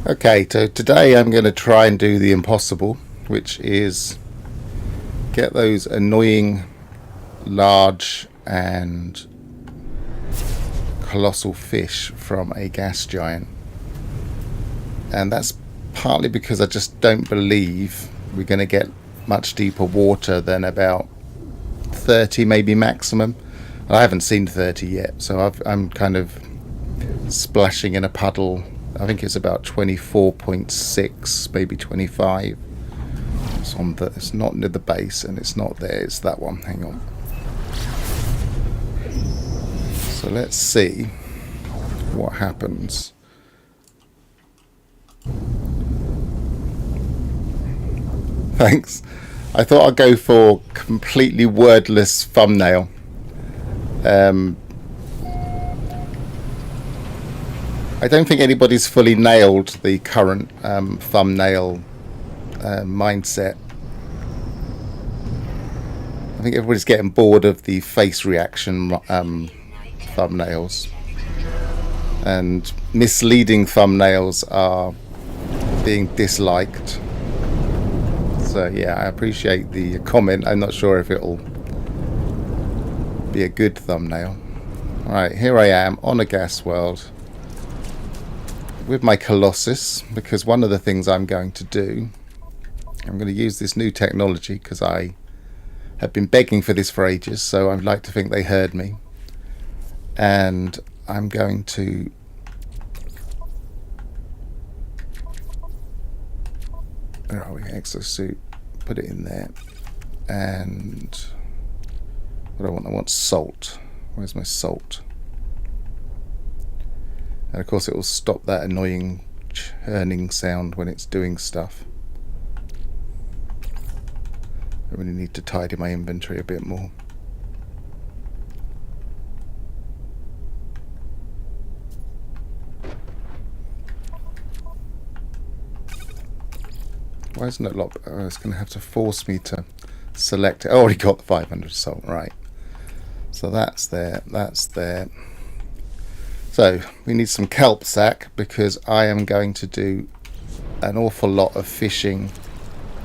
Okay, so today I'm going to try and do the impossible, which is get those annoying large and colossal fish from a gas giant. And that's partly because I just don't believe we're going to get much deeper water than about 30 maybe maximum. I haven't seen 30 yet, so I'm kind of splashing in a puddle. I think it's about 24.6, maybe 25. It's not near the base, and it's not there. It's that one. Hang on. So let's see what happens. Thanks. I thought I'd go for completely wordless thumbnail. I don't think anybody's fully nailed the current thumbnail mindset. I think everybody's getting bored of the face reaction thumbnails, and misleading thumbnails are being disliked. So yeah, I appreciate the comment. I'm not sure if it'll be a good thumbnail. Alright, here I am on a gas world with my Colossus, because one of the things I'm going to do, I'm going to use this new technology because I have been begging for this for ages, so I'd like to think they heard me. And I'm going to where are we? Exosuit, put it in there. And what do I want? I want salt. Where's my salt? And of course it will stop that annoying churning sound when it's doing stuff. I really need to tidy my inventory a bit more. Why isn't it locked? Oh, it's going to have to force me to select it. I already got the 500 salt, right. So that's there, that's there. So we need some kelp sack, because I am going to do an awful lot of fishing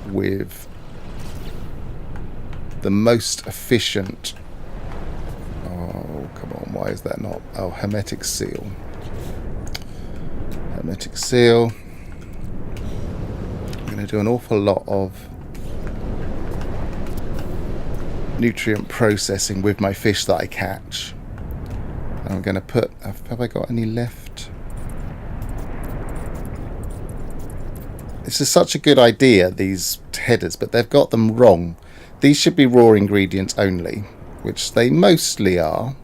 with the most efficient. Oh, come on, why is that not? Oh, hermetic seal. Hermetic seal. I'm going to do an awful lot of nutrient processing with my fish that I catch. I'm going to put... Have I got any left? This is such a good idea, these headers, but they've got them wrong. These should be raw ingredients only, which they mostly are.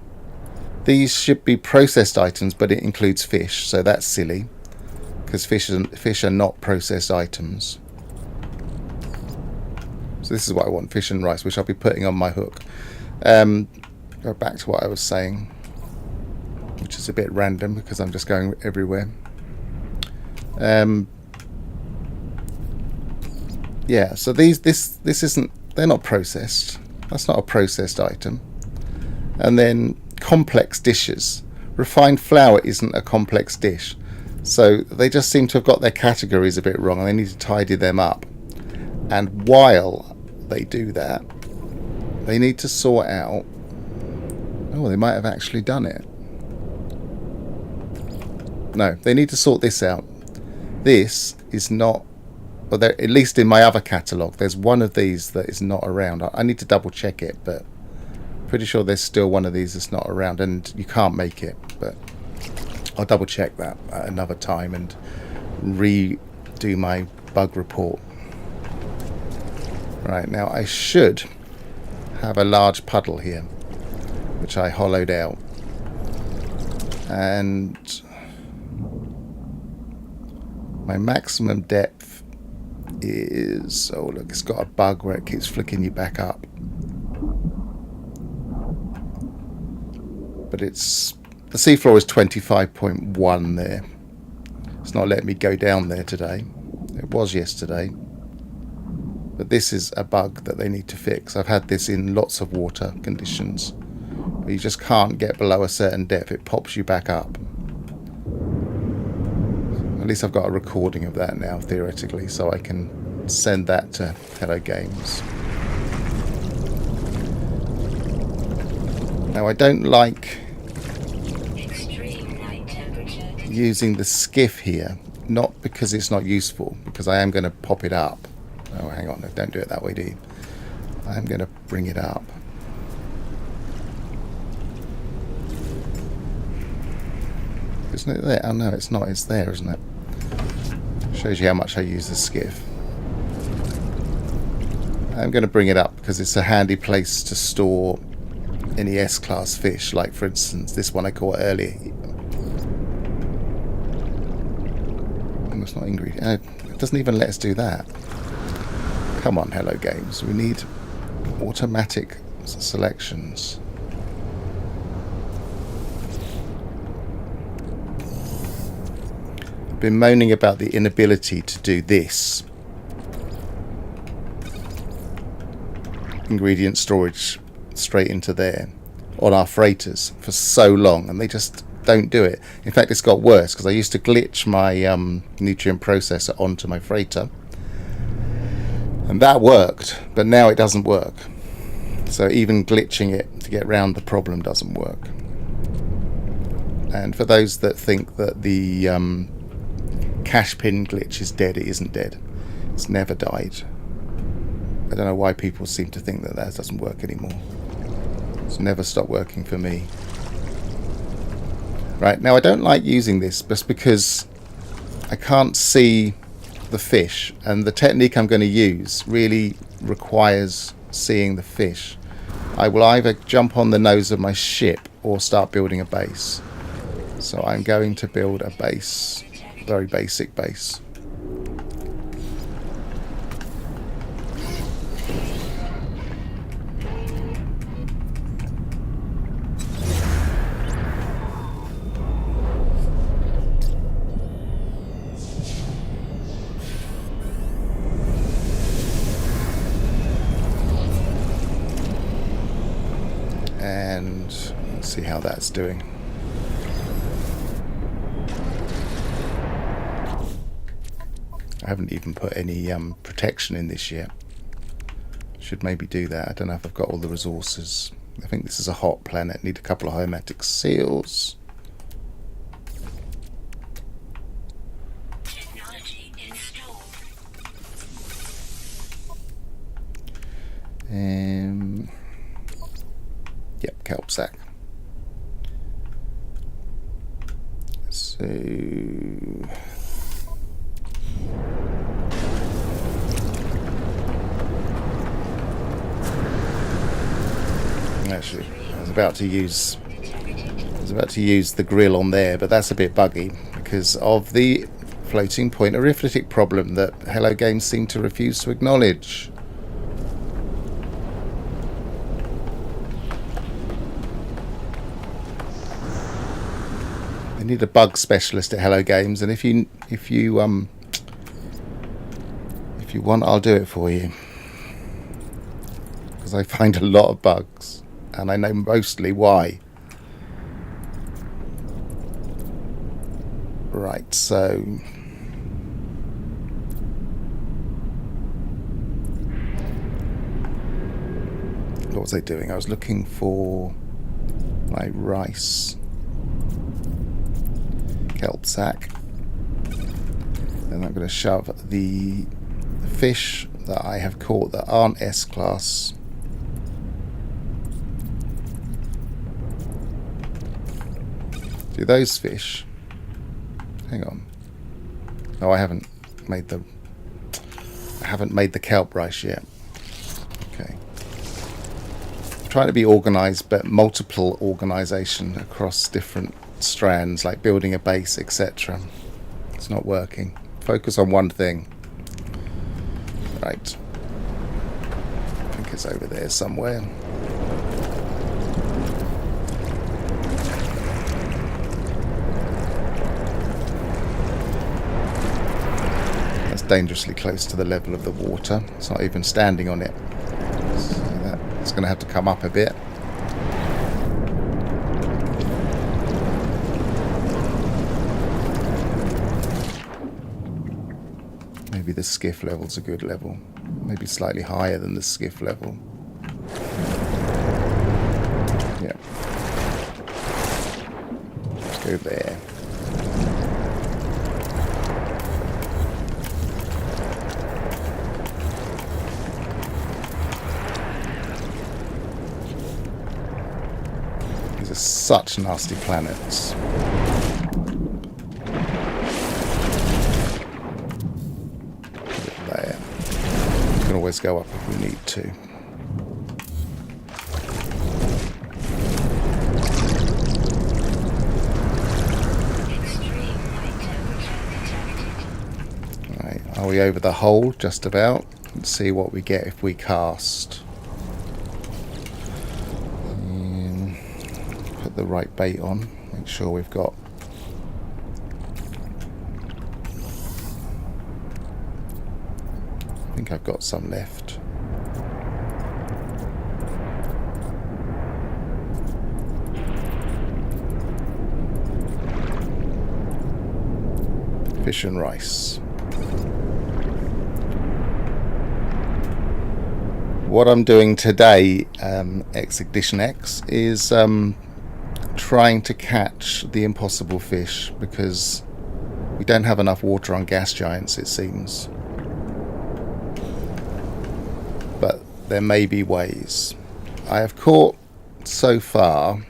These should be processed items, but it includes fish, so that's silly, because fish are not processed items. So this is what I want, fish and rice, which I'll be putting on my hook. Go back to what I was saying, which is a bit random because I'm just going everywhere. Yeah, so this isn't, they're not processed. That's not a processed item. And then complex dishes. Refined flour isn't a complex dish. So they just seem to have got their categories a bit wrong, and they need to tidy them up. And while they do that, they need to sort out... Oh, they might have actually done it. No, they need to sort this out. This is not... Well, at least in my other catalogue, there's one of these that is not around. I need to double check it, but pretty sure there's still one of these that's not around, and you can't make it. But I'll double check that at another time and redo my bug report. Right, now I should have a large puddle here, which I hollowed out. And my maximum depth is... Oh, look, it's got a bug where it keeps flicking you back up. But it's... The seafloor is 25.1 there. It's not letting me go down there today. It was yesterday. But this is a bug that they need to fix. I've had this in lots of water conditions. You just can't get below a certain depth. It pops you back up. At least I've got a recording of that now, theoretically, so I can send that to Hello Games. Now, I don't like using the skiff here, not because it's not useful, because I am going to pop it up. Oh, hang on, don't do it that way, do you? I am going to bring it up. Isn't it there? Oh no, it's not. It's there, isn't it? Shows you how much I use the skiff. I'm going to bring it up because it's a handy place to store any S-class fish, like for instance this one I caught earlier. Oh, it's not ingredient. It doesn't even let us do that. Come on, Hello Games. We need automatic selections. I've been moaning about the inability to do this. Ingredient storage straight into there on our freighters for so long, and they just don't do it. In fact, it's got worse because I used to glitch my nutrient processor onto my freighter, and that worked, but now it doesn't work. So even glitching it to get around the problem doesn't work. And for those that think that the cache pin glitch is dead, it isn't dead. It's never died. I don't know why people seem to think that that doesn't work anymore. It's never stopped working for me. Right, now I don't like using this just because I can't see the fish, and the technique I'm going to use really requires seeing the fish. I will either jump on the nose of my ship or start building a base. So I'm going to build a base, very basic base. And let's see how that's doing. I haven't even put any protection in this yet. Should maybe do that. I don't know if I've got all the resources. I think this is a hot planet. Need a couple of homatic seals. Yep, kelp sack. So actually, I was about to use the grill on there, but that's a bit buggy because of the floating point arithmetic problem that Hello Games seem to refuse to acknowledge. I need a bug specialist at Hello Games, and if you want, I'll do it for you, because I find a lot of bugs and I know mostly why. Right, so what was I doing? I was looking for my rice. Kelp sack, and I'm going to shove the fish that I have caught that aren't S-class do those fish. Hang on. Oh, I haven't made the kelp rice yet. Okay. I'm trying to be organised, but multiple organisation across different strands, like building a base, etc. It's not working. Focus on one thing. Right. I think it's over there somewhere. That's dangerously close to the level of the water. It's not even standing on it. So that's going to have to come up a bit. maybe the skiff level's a good level. Maybe slightly higher than the skiff level. Yeah. Let's go there. These are such nasty planets. Put it there. We can always go up if we need to. Are we over the hole? Just about. Let's see what we get if we cast. Put the right bait on. Make sure we've got... I think I've got some left. Fish and rice. What I'm doing today, Expedition X, is trying to catch the impossible fish because we don't have enough water on gas giants, it seems. But there may be ways. I have caught so far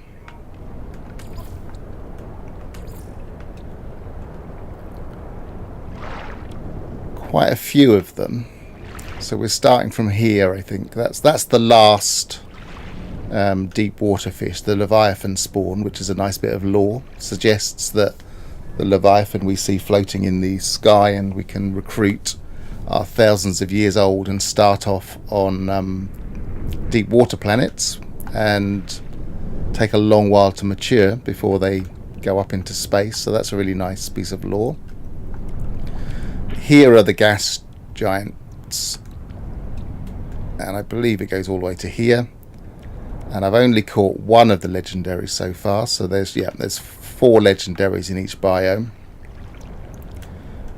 quite a few of them. So we're starting from here, I think. That's the last deep water fish, the Leviathan spawn, which is a nice bit of lore. Suggests that the Leviathan we see floating in the sky and we can recruit are thousands of years old and start off on deep water planets and take a long while to mature before they go up into space. So that's a really nice piece of lore. Here are the gas giants. And I believe it goes all the way to here. And I've only caught one of the legendaries so far. So there's 4 legendaries in each biome.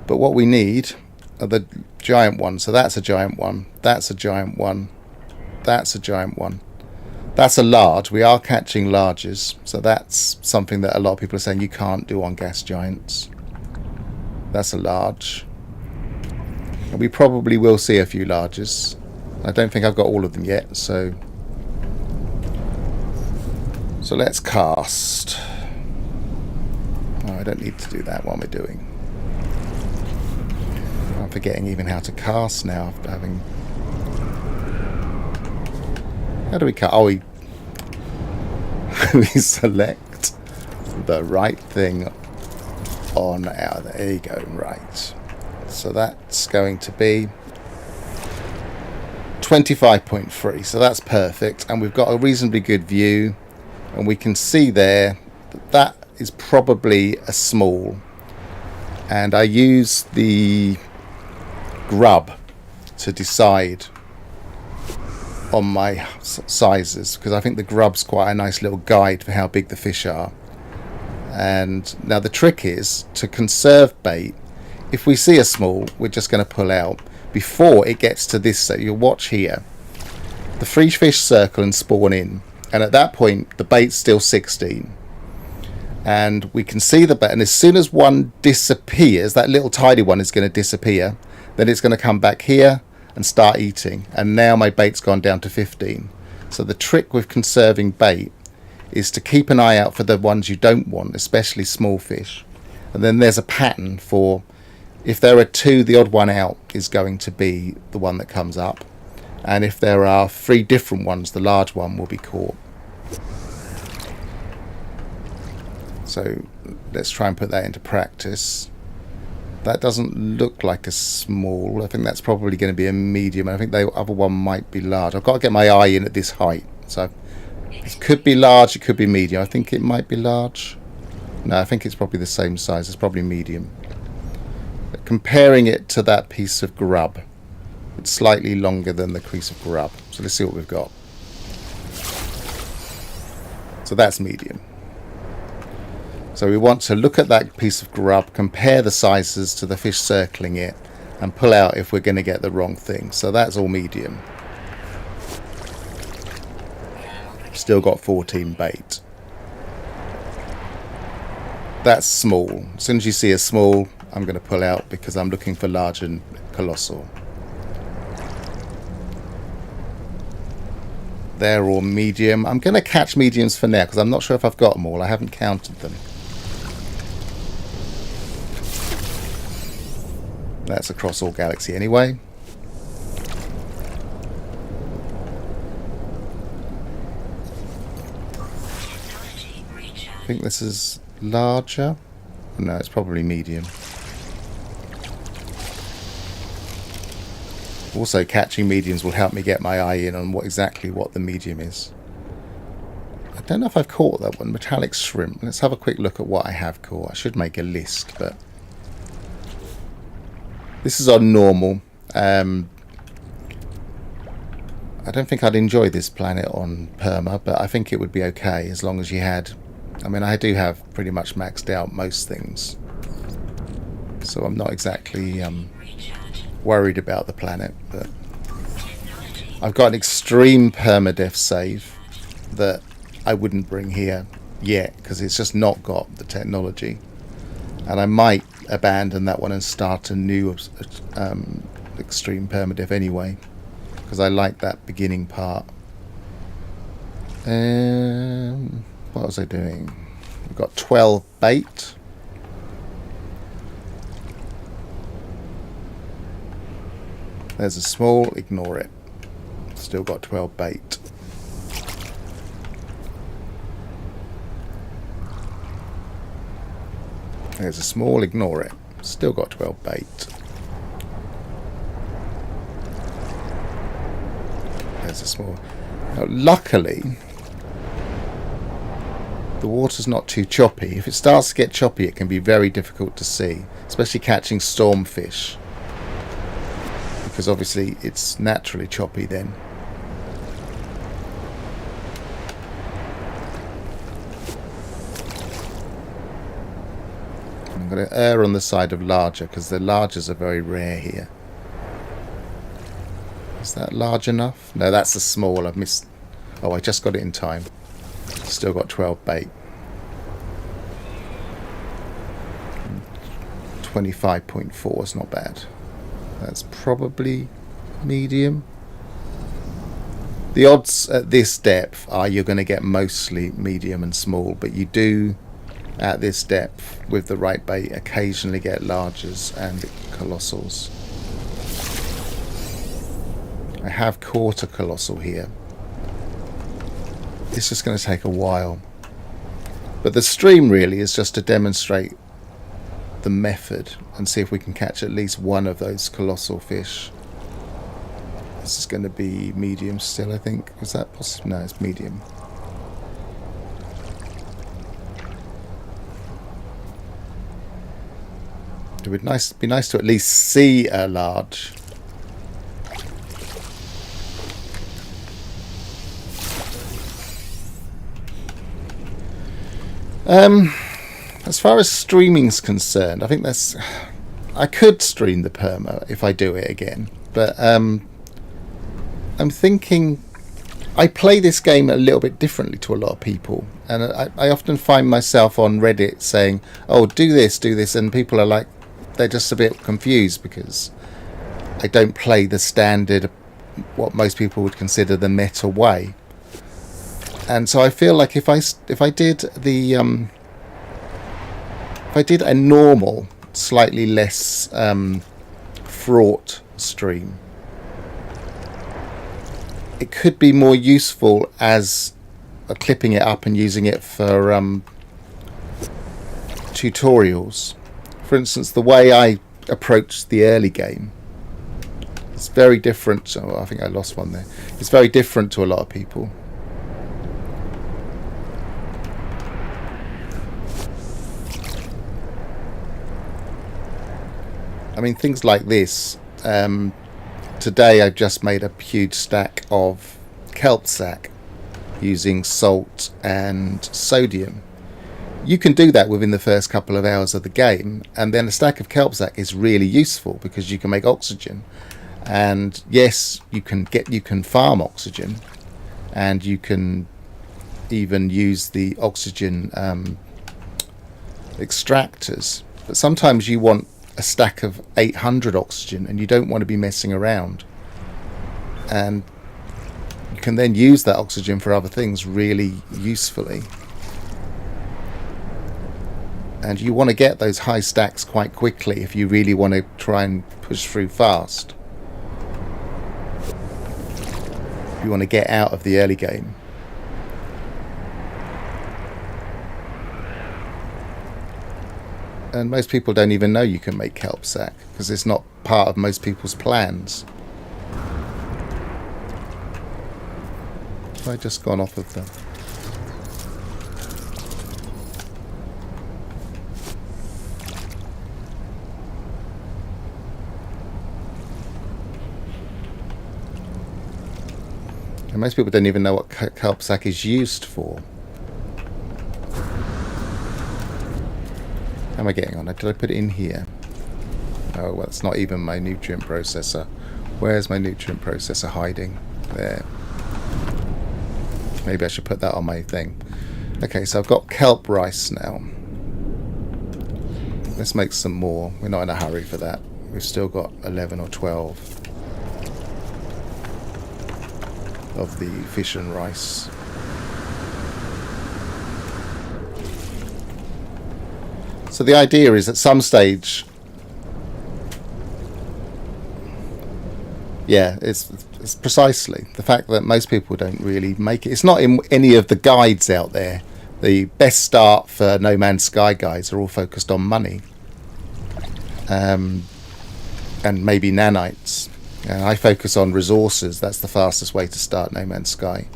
But what we need are the giant ones. So that's a giant one. That's a giant one. That's a giant one. That's a large. We are catching larges. So that's something that a lot of people are saying you can't do on gas giants. That's a large. And we probably will see a few larges. I don't think I've got all of them yet, so let's cast. Oh, I don't need to do that while we're doing. I'm forgetting even how to cast now after having... How do we cast? Oh, we select the right thing on our... There you go, right. So that's going to be 25.3, so that's perfect, and we've got a reasonably good view, and we can see there that is probably a small, and I use the grub to decide on my sizes because I think the grub's quite a nice little guide for how big the fish are. And now the trick is to conserve bait. If we see a small, we're just going to pull out before it gets to this. So you'll watch here, the free fish circle and spawn in, and at that point the bait's still 16, and we can see the bait, and as soon as one disappears, that little tiny one is going to disappear, then it's going to come back here and start eating, and now my bait's gone down to 15. So the trick with conserving bait is to keep an eye out for the ones you don't want, especially small fish, and then there's a pattern for if there are 2, the odd one out is going to be the one that comes up. And if there are 3 different ones, the large one will be caught. So let's try and put that into practice. That doesn't look like a small. I think that's probably going to be a medium. I think the other one might be large. I've got to get my eye in at this height. So it could be large, it could be medium. I think it might be large. No, I think it's probably the same size. It's probably medium. Comparing it to that piece of grub, it's slightly longer than the piece of grub. So let's see what we've got. So that's medium. So we want to look at that piece of grub, compare the sizes to the fish circling it, and pull out if we're going to get the wrong thing. So that's all medium. Still got 14 bait. That's small. As soon as you see a small, I'm going to pull out because I'm looking for large and colossal. They're all medium. I'm going to catch mediums for now because I'm not sure if I've got them all. I haven't counted them. That's across all galaxy anyway. I think this is larger. No, it's probably medium. Also, catching mediums will help me get my eye in on exactly what the medium is. I don't know if I've caught that one. Metallic shrimp. Let's have a quick look at what I have caught. I should make a list, but this is on normal. I don't think I'd enjoy this planet on perma, but I think it would be okay as long as you had... I mean, I do have pretty much maxed out most things, so I'm not exactly worried about the planet. But I've got an extreme permadeath save that I wouldn't bring here yet because it's just not got the technology, and I might abandon that one and start a new extreme permadeath anyway because I like that beginning part. What was I doing? We've got 12 bait. There's a small, ignore it. Still got 12 bait. There's a small, ignore it. Still got 12 bait. There's a small. Now, luckily, the water's not too choppy. If it starts to get choppy, it can be very difficult to see, especially catching stormfish, because obviously it's naturally choppy then. I'm going to err on the side of larger because the largers are very rare here. Is that large enough? No, that's a small. I've missed. Oh, I just got it in time. Still got 12 bait. 25.4 is not bad. That's probably medium. The odds at this depth are you're going to get mostly medium and small, but you do, at this depth, with the right bait, occasionally get largers and colossals. I have caught a colossal here. It's just going to take a while. But the stream really is just to demonstrate the method and see if we can catch at least one of those colossal fish. This is going to be medium still, I think. Was that possible? No, it's medium. It would be nice to at least see a large. As far as streaming's concerned, I think I could stream the perma if I do it again, but I'm thinking I play this game a little bit differently to a lot of people, and I often find myself on Reddit saying, "Oh, do this," and people are like, they're just a bit confused because I don't play the standard, what most people would consider the meta way. And so I feel like if I did a normal, slightly less fraught stream, it could be more useful as clipping it up and using it for tutorials. For instance, the way I approach the early game, it's very different. Oh, I think I lost one there. It's very different to a lot of people. I mean, things like this. Today I've just made a huge stack of kelp sack using salt and sodium. You can do that within the first couple of hours of the game, and then a stack of kelp sack is really useful because you can make oxygen. And yes, you can farm oxygen, and you can even use the oxygen extractors. But sometimes you want a stack of 800 oxygen, and you don't want to be messing around. And you can then use that oxygen for other things really usefully. And you want to get those high stacks quite quickly if you really want to try and push through fast. If you want to get out of the early game. And most people don't even know you can make kelp sack because it's not part of most people's plans. Have I just gone off of them? And most people don't even know what kelp sack is used for. How am I getting on? Did I put it in here? Oh, well, it's not even my nutrient processor. Where's my nutrient processor hiding? There. Maybe I should put that on my thing. Okay, so I've got kelp rice now. Let's make some more. We're not in a hurry for that. We've still got 11 or 12 of the fish and rice. So the idea is at some stage, yeah, it's precisely the fact that most people don't really make it. It's not in any of the guides out there. The best start for No Man's Sky guides are all focused on money, and maybe nanites. I focus on resources. That's the fastest way to start No Man's Sky.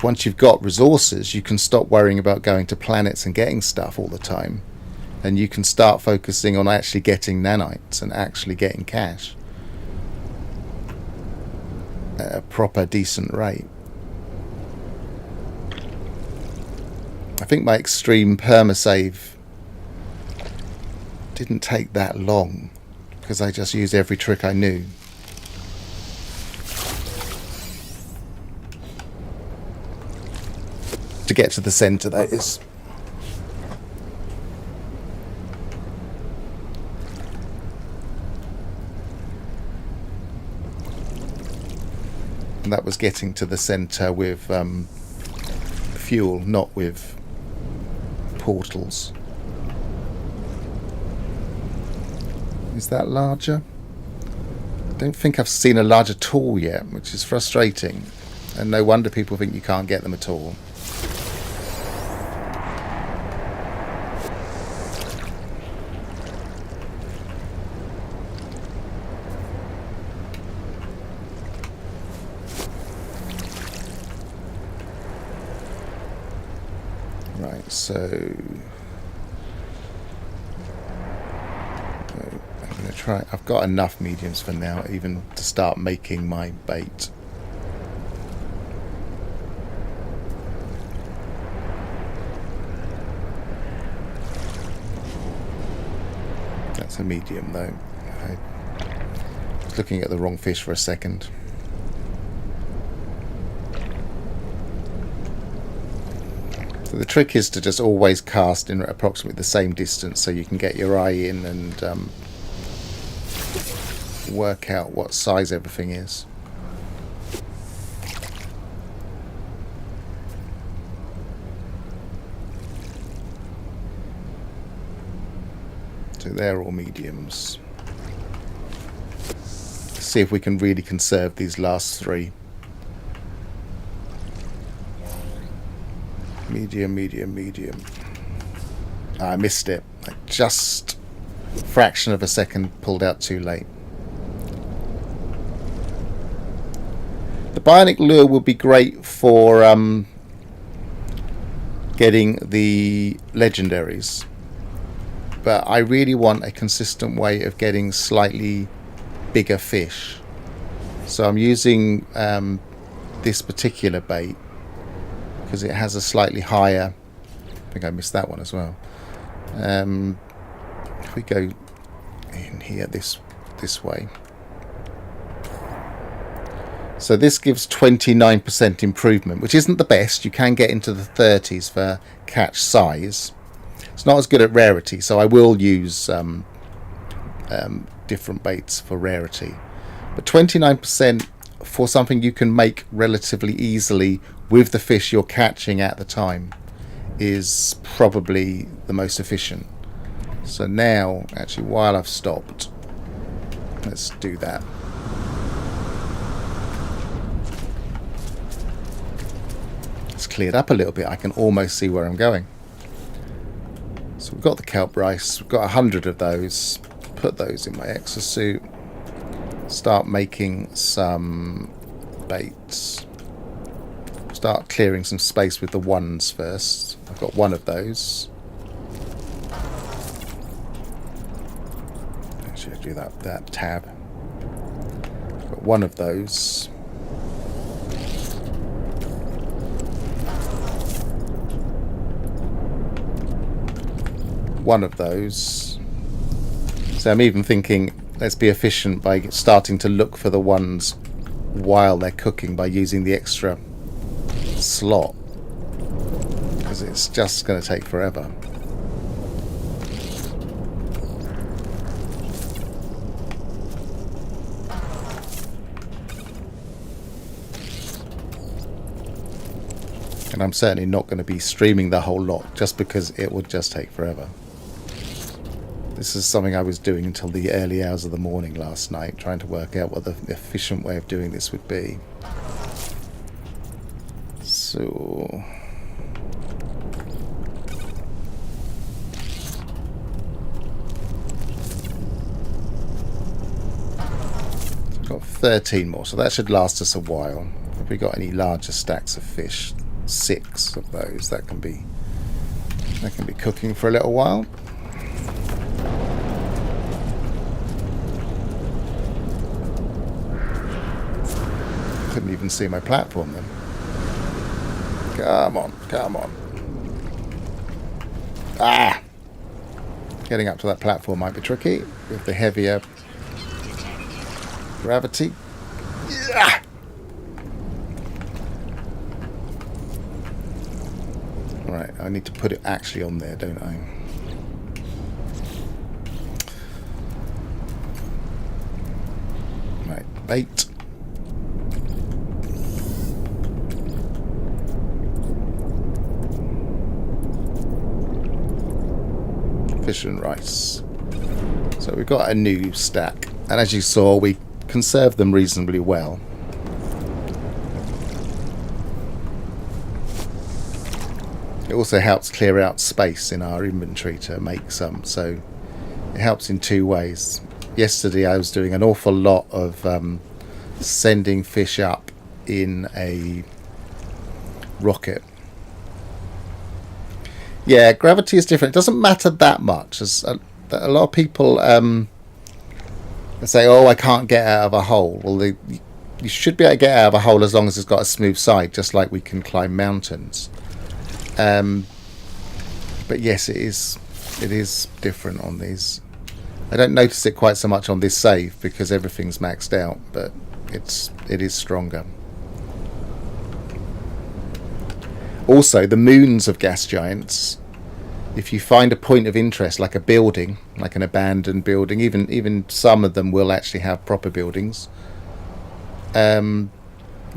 Once you've got resources, you can stop worrying about going to planets and getting stuff all the time, and you can start focusing on actually getting nanites and actually getting cash at a proper decent rate. I think my extreme permasave didn't take that long because I just used every trick I knew. To get to the centre, that is. And that was getting to the centre with fuel, not with portals. Is that larger? I don't think I've seen a larger tool yet, which is frustrating. And no wonder people think you can't get them at all. Right, so I'm going to try. I've got enough mediums for now, even to start making my bait. That's a medium, though. I was looking at the wrong fish for a second. So the trick is to just always cast in approximately the same distance so you can get your eye in and work out what size everything is. So they're all mediums. Let's see if we can really conserve these last three. Medium, medium, medium. I missed it. I just a fraction of a second pulled out too late. The bionic lure would be great for getting the legendaries, but I really want a consistent way of getting slightly bigger fish. So I'm using this particular bait because it has a slightly higher I think I missed that one as well. If we go in here this way. So this gives 29% improvement, which isn't the best. You can get into the 30s for catch size. It's not as good at rarity, so I will use different baits for rarity. But 29% for something you can make relatively easily with the fish you're catching at the time is probably the most efficient. So now, actually, while I've stopped, let's do that. It's cleared up a little bit. I can almost see where I'm going. So we've got the kelp rice. We've got 100 of those. Put those in my exosuit. Start making some baits. Start clearing some space with the ones first. I've got one of those. Actually, I'll do that tab. I've got one of those. One of those. So I'm even thinking, let's be efficient by starting to look for the ones while they're cooking by using the extra slot, because it's just going to take forever. And I'm certainly not going to be streaming the whole lot just because it would just take forever. This is something I was doing until the early hours of the morning last night, trying to work out what the efficient way of doing this would be. So I've got 13 more, so that should last us a while. Have we got any larger stacks of fish? 6 of those. That can be cooking for a little while. Couldn't even see my platform then. Come on, come on. Ah! Getting up to that platform might be tricky with the heavier gravity. Yeah! Right, I need to put it actually on there, don't I? Right, bait. Fish and rice. So we've got a new stack, and as you saw, we conserved them reasonably well. It also helps clear out space in our inventory to make some, so it helps in 2 ways. Yesterday I was doing an awful lot of sending fish up in a rocket. Yeah, gravity is different. It doesn't matter that much. As a lot of people say, "Oh, I can't get out of a hole." Well, you should be able to get out of a hole as long as it's got a smooth side, just like we can climb mountains. But yes, it is different on these. I don't notice it quite so much on this save because everything's maxed out, but it is stronger. Also, the moons of gas giants, if you find a point of interest, like a building, like an abandoned building, even some of them will actually have proper buildings, they'll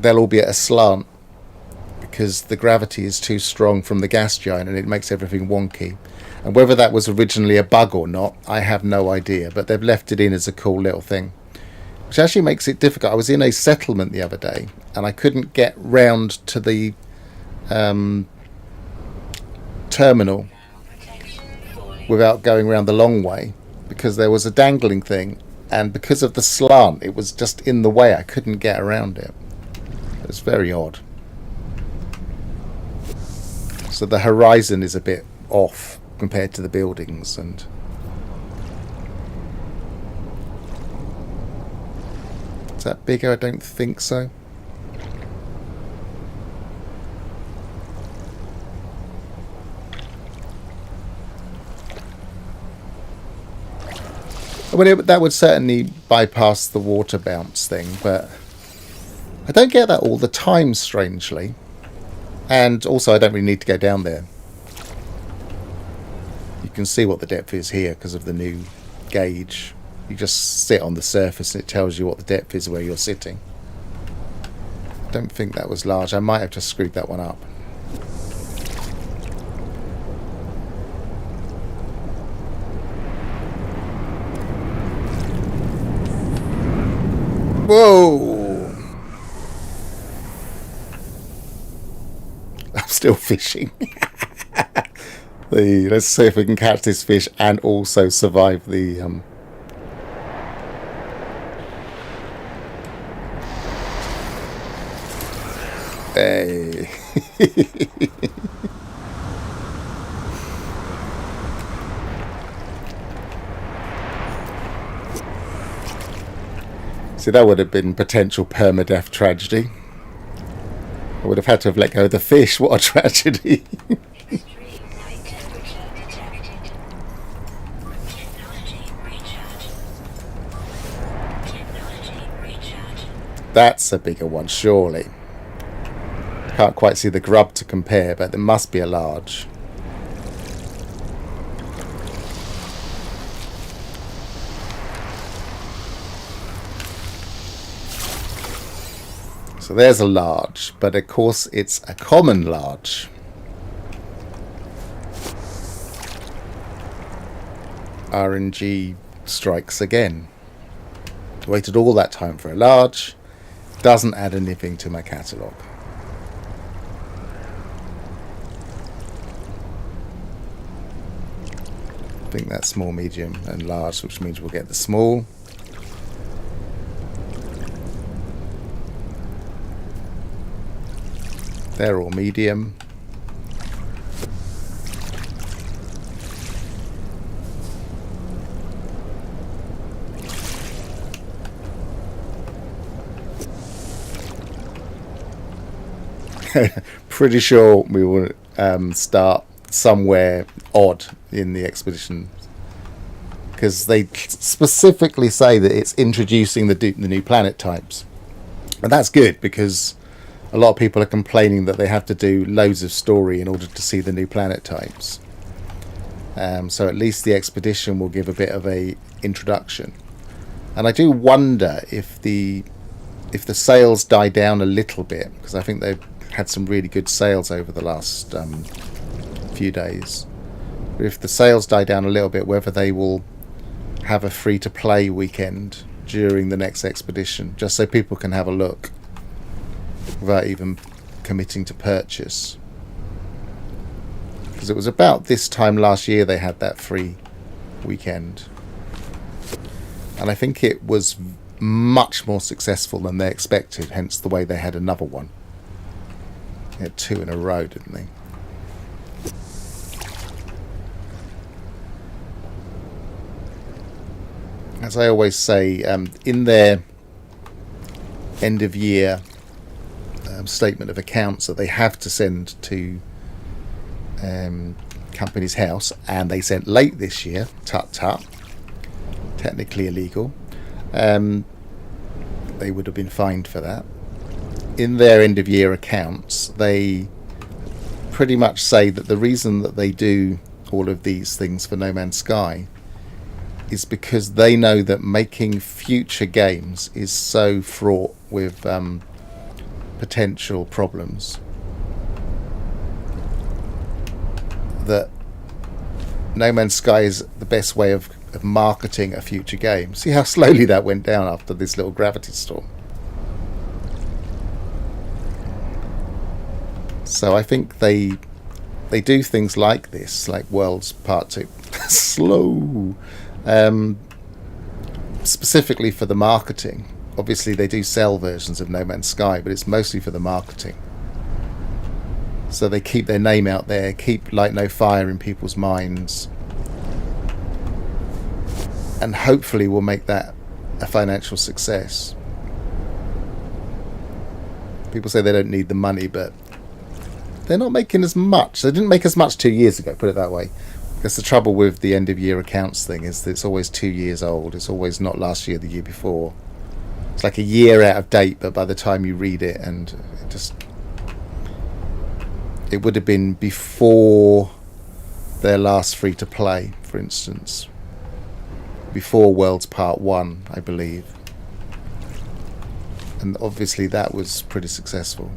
all be at a slant because the gravity is too strong from the gas giant and it makes everything wonky. And whether that was originally a bug or not, I have no idea, but they've left it in as a cool little thing, which actually makes it difficult. I was in a settlement the other day and I couldn't get round to the terminal without going around the long way because there was a dangling thing, and because of the slant it was just in the way. I couldn't get around it. It's very odd. So the horizon is a bit off compared to the buildings. And is that bigger? I don't think so. Well, that would certainly bypass the water bounce thing, but I don't get that all the time, strangely. And also, I don't really need to go down there. You can see what the depth is here because of the new gauge. You just sit on the surface and it tells you what the depth is where you're sitting. I don't think that was large. I might have just screwed that one up. Whoa! I'm still fishing. Let's see if we can catch this fish and also survive the... Hey. See, that would have been potential permadeath tragedy. I would have had to have let go of the fish. What a tragedy. That's a bigger one, surely. Can't quite see the grub to compare, but there must be a large. So there's a large, but of course it's a common large. RNG strikes again. Waited all that time for a large. Doesn't add anything to my catalogue. I think that's small, medium and large, which means we'll get the small. They're all medium. Pretty sure we will start somewhere odd in the expedition, because they specifically say that it's introducing the new planet types, and that's good because a lot of people are complaining that they have to do loads of story in order to see the new planet types. So at least the expedition will give a bit of a introduction, and I do wonder if the sales die down a little bit, because I think they've had some really good sales over the last few days. But if the sales die down a little bit, whether they will have a free-to-play weekend during the next expedition, just so people can have a look without even committing to purchase. Because it was about this time last year they had that free weekend, and I think it was much more successful than they expected, hence the way they had another one. They had 2 in a row, didn't they? As I always say, in their end of year statement of accounts that they have to send to Companies House, and they sent late this year, tut, technically illegal, they would have been fined for that. In their end of year accounts, they pretty much say that the reason that they do all of these things for No Man's Sky is because they know that making future games is so fraught with potential problems that No Man's Sky is the best way of marketing a future game. See how slowly that went down after this little gravity storm. So I think they do things like this, like Worlds Part 2. Slow. Specifically for the marketing. Obviously they do sell versions of No Man's Sky, but it's mostly for the marketing. So they keep their name out there, keep Light No Fire in people's minds, and hopefully will make that a financial success. People say they don't need the money, but they're not making as much. They didn't make as much 2 years ago, put it that way. That's the trouble with the end of year accounts thing, is that it's always 2 years old. It's always not last year, the year before. It's like a year out of date, but by the time you read it, and it would have been before their last free to play, for instance, before Worlds Part 1, I believe. And obviously that was pretty successful.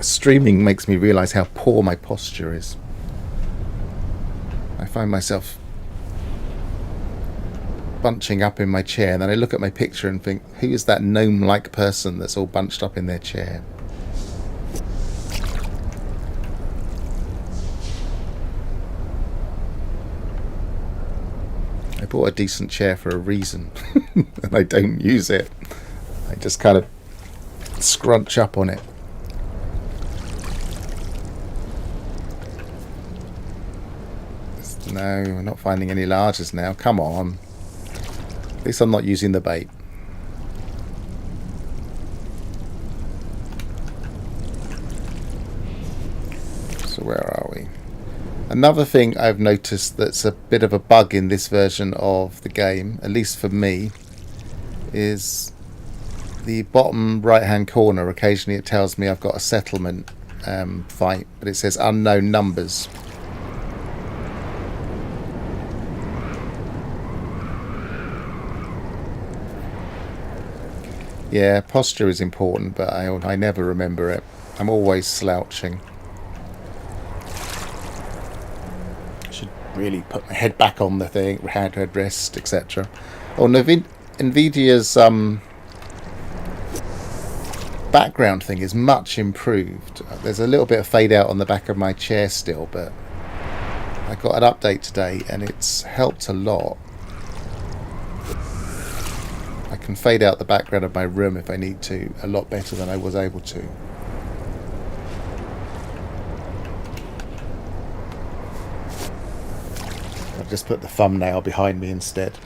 Streaming makes me realise how poor my posture is. I find myself bunching up in my chair, and then I look at my picture and think, who is that gnome-like person that's all bunched up in their chair? I bought a decent chair for a reason, and I don't use it. I just kind of scrunch up on it. No, we're not finding any larges now. Come on. At least I'm not using the bait. So where are we? Another thing I've noticed that's a bit of a bug in this version of the game, at least for me, is the bottom right hand corner. Occasionally it tells me I've got a settlement fight, but it says unknown numbers. Yeah, posture is important, but I never remember it. I'm always slouching. I should really put my head back on the thing, headrest, etc. Oh, NVIDIA's background thing is much improved. There's a little bit of fade out on the back of my chair still, but I got an update today and it's helped a lot. I can fade out the background of my room if I need to, a lot better than I was able to. I've just put the thumbnail behind me instead.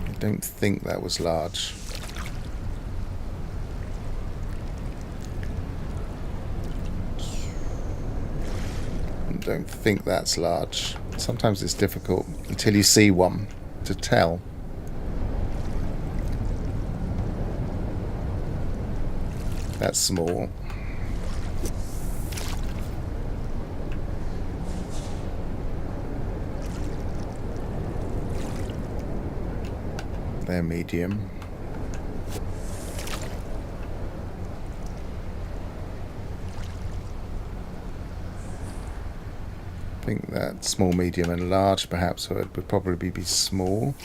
I don't think that was large. I don't think that's large. Sometimes it's difficult until you see one to tell. That's small. They're medium. I think that small, medium and large perhaps would probably be small.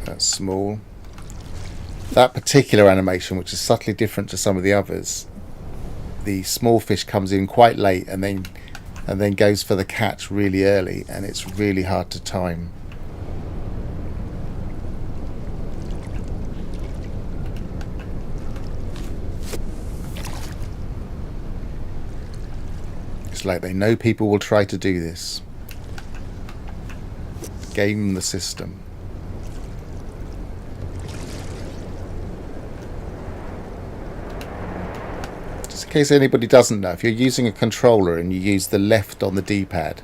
That's small. That particular animation, which is subtly different to some of the others, the small fish comes in quite late and then goes for the catch really early, and it's really hard to time. It's like they know people will try to do this. Game the system. In case anybody doesn't know, if you're using a controller and you use the left on the D-pad,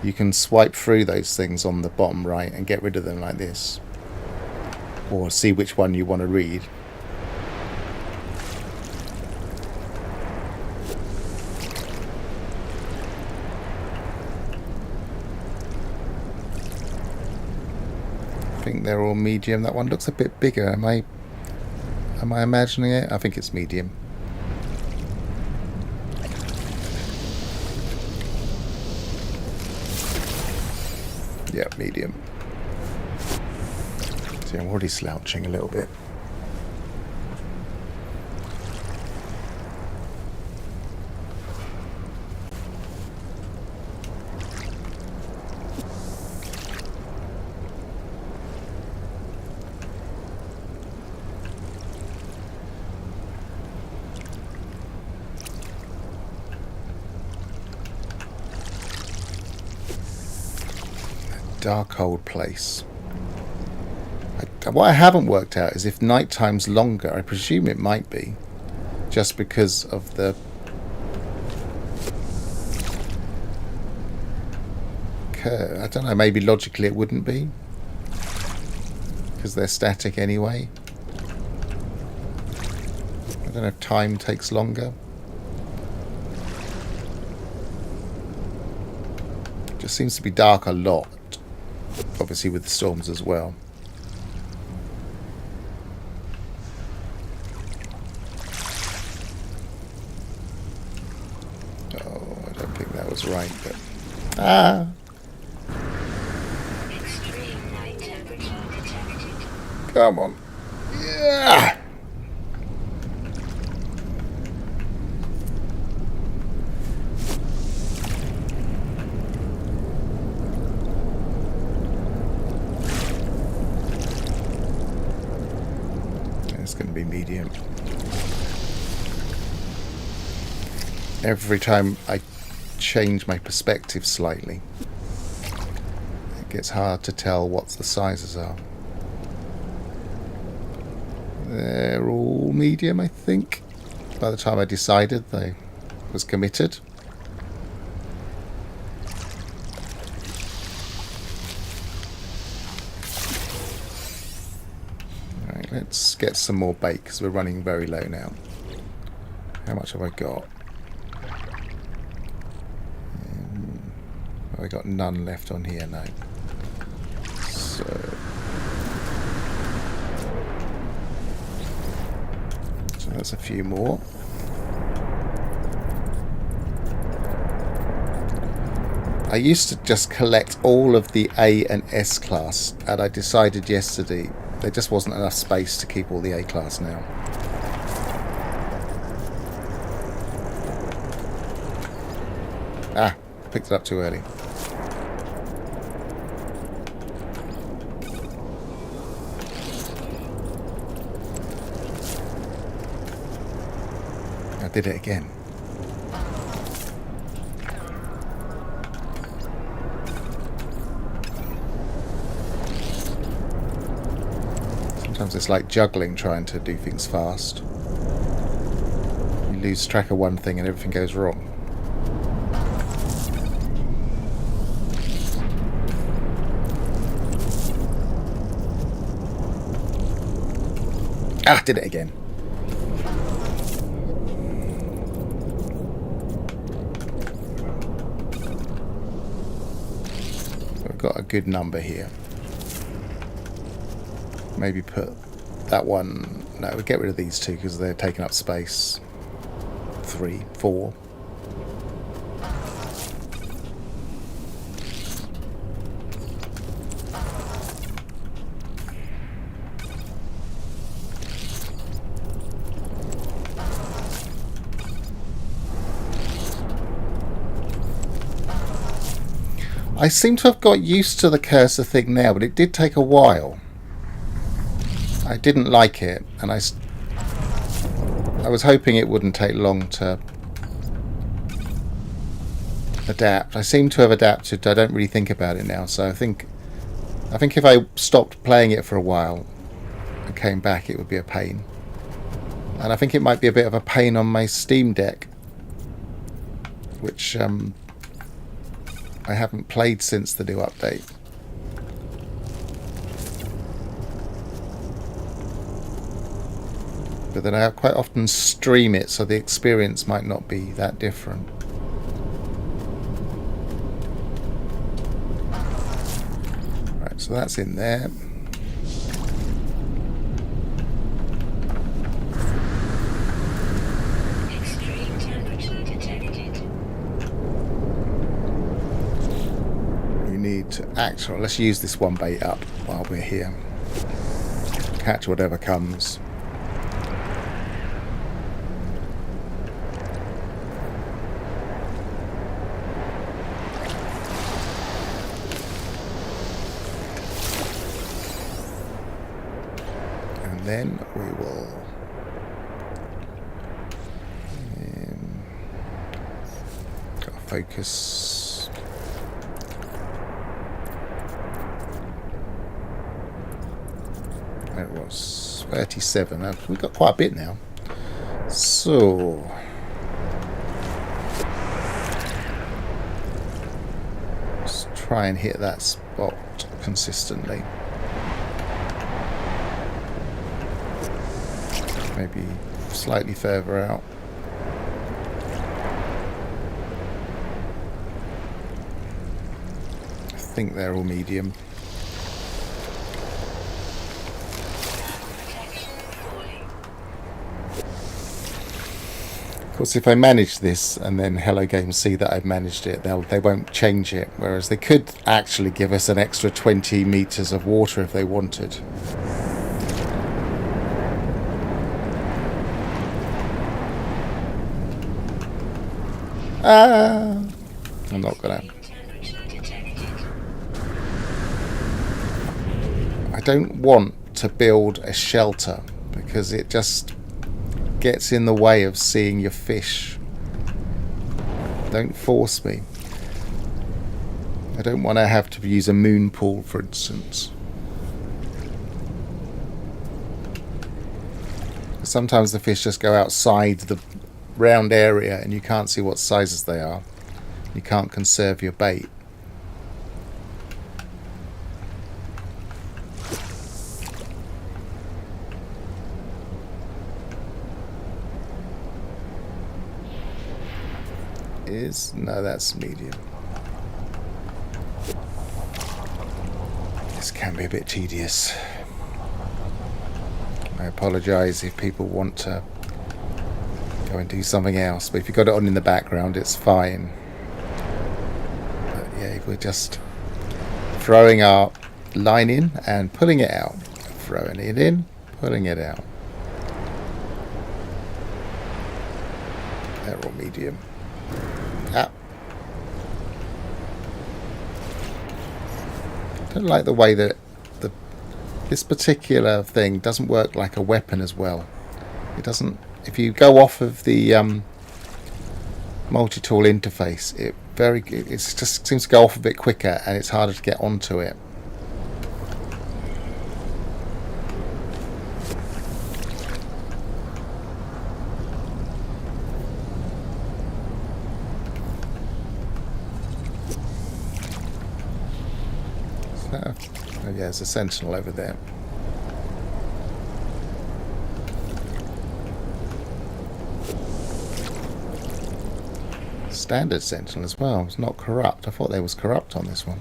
you can swipe through those things on the bottom right and get rid of them like this, or see which one you want to read. I think they're all medium. That one looks a bit bigger. Am I imagining it? I think it's medium. Yeah, medium. See, I'm already slouching a little bit. dark old place. What I haven't worked out is if nighttime's longer. I presume it might be, just because of the curve. I don't know, maybe logically it wouldn't be, because they're static anyway. I don't know if time takes longer. It just seems to be dark a lot, obviously with the storms as well. Oh, I don't think that was right, but Extreme night temperature detected. come on. Yeah. It's going to be medium. Every time I change my perspective slightly, it gets hard to tell what the sizes are. They're all medium, I think. By the time I decided, I was committed. Alright, let's get some more bait because we're running very low now. How much have I got? Have I got none left on here? No. So that's a few more. I used to just collect all of the A and S class, and I decided yesterday there just wasn't enough space to keep all the A class now. Ah, picked it up too early. I did it again. Sometimes it's like juggling, trying to do things fast. You lose track of one thing and everything goes wrong. Ah, did it again. We've got a good number here. Maybe put that one... No, we'll get rid of these two because they're taking up space. 3, 4. I seem to have got used to the cursor thing now, but it did take a while. I didn't like it, and I was hoping it wouldn't take long to adapt. I seem to have adapted. I don't really think about it now, so I think if I stopped playing it for a while and came back, it would be a pain. And I think it might be a bit of a pain on my Steam Deck, which I haven't played since the new update. But then I quite often stream it, so the experience might not be that different. Right, so that's in there. Extreme temperature detected. We need to actually, let's use this one bait up while we're here. Catch whatever comes. Then we will gotta focus. There it was 37. We've got quite a bit now. So let's try and hit that spot consistently. Maybe slightly further out. I think they're all medium. Of course, if I manage this and then Hello Games see that I've managed it, they won't change it. Whereas they could actually give us an extra 20 meters of water if they wanted. I'm not gonna. I don't want to build a shelter because it just gets in the way of seeing your fish. Don't force me. I don't want to have to use a moon pool, for instance. Sometimes the fish just go outside the round area and you can't see what sizes they are. You can't conserve your bait. No, that's medium. This can be a bit tedious. I apologise if people want to go and do something else, but if you've got it on in the background, it's fine. But yeah, we're just throwing our line in and pulling it out. Throwing it in, pulling it out. They're all medium. Ah. I don't like the way that this particular thing doesn't work like a weapon as well. It doesn't. If you go off of the multi-tool interface, it just seems to go off a bit quicker, and it's harder to get onto it. So, oh yeah, there's a sentinel over there. Standard sentinel as well. It's not corrupt. I thought there was corrupt on this one.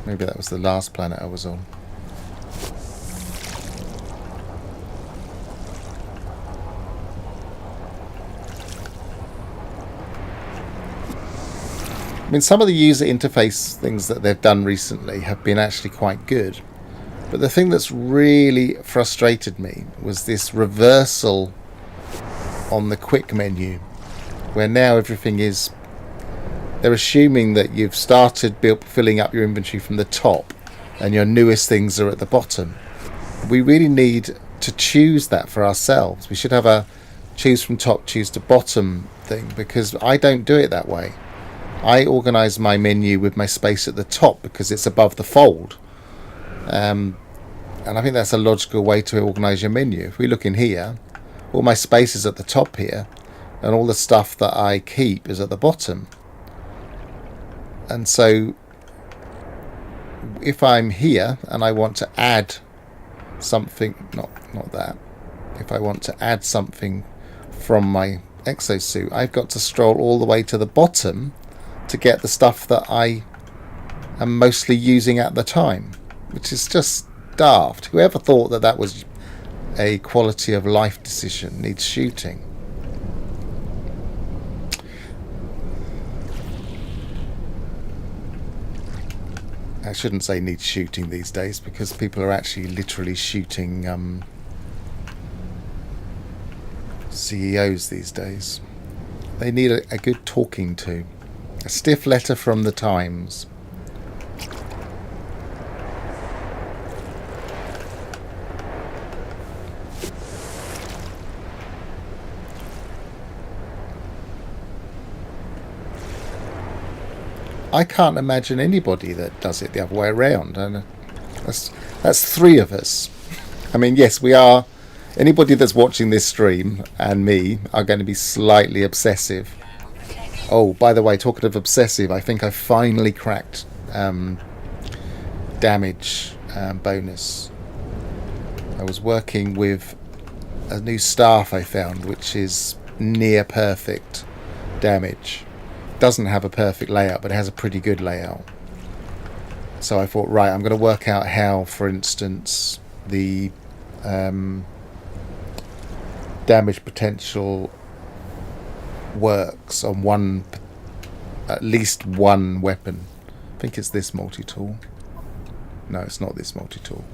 Maybe that was the last planet I was on. I mean, some of the user interface things that they've done recently have been actually quite good. But the thing that's really frustrated me was this reversal on the quick menu, where now everything is, they're assuming that you've started filling up your inventory from the top and your newest things are at the bottom. We really need to choose that for ourselves. We should have a choose from top, choose to bottom thing, because I don't do it that way. I organise my menu with my space at the top because it's above the fold. And I think that's a logical way to organise your menu. If we look in here, all my space is at the top here, and all the stuff that I keep is at the bottom. And so if I'm here and I want to add something, not that, if I want to add something from my exosuit, I've got to stroll all the way to the bottom to get the stuff that I am mostly using at the time, which is just daft. Whoever thought that that was a quality of life decision needs shooting. I shouldn't say needs shooting these days, because people are actually literally shooting CEOs these days. They need a good talking to. A stiff letter from the Times. I can't imagine anybody that does it the other way around. And That's three of us. I mean, yes, we are. Anybody that's watching this stream and me are going to be slightly obsessive. Oh, by the way, talking of obsessive, I think I finally cracked damage bonus. I was working with a new staff I found, which is near perfect damage. Doesn't have a perfect layout, but it has a pretty good layout. So I thought, right, I'm going to work out how, for instance, the damage potential works on at least one weapon. I think it's this multi-tool. No, it's not this multi-tool.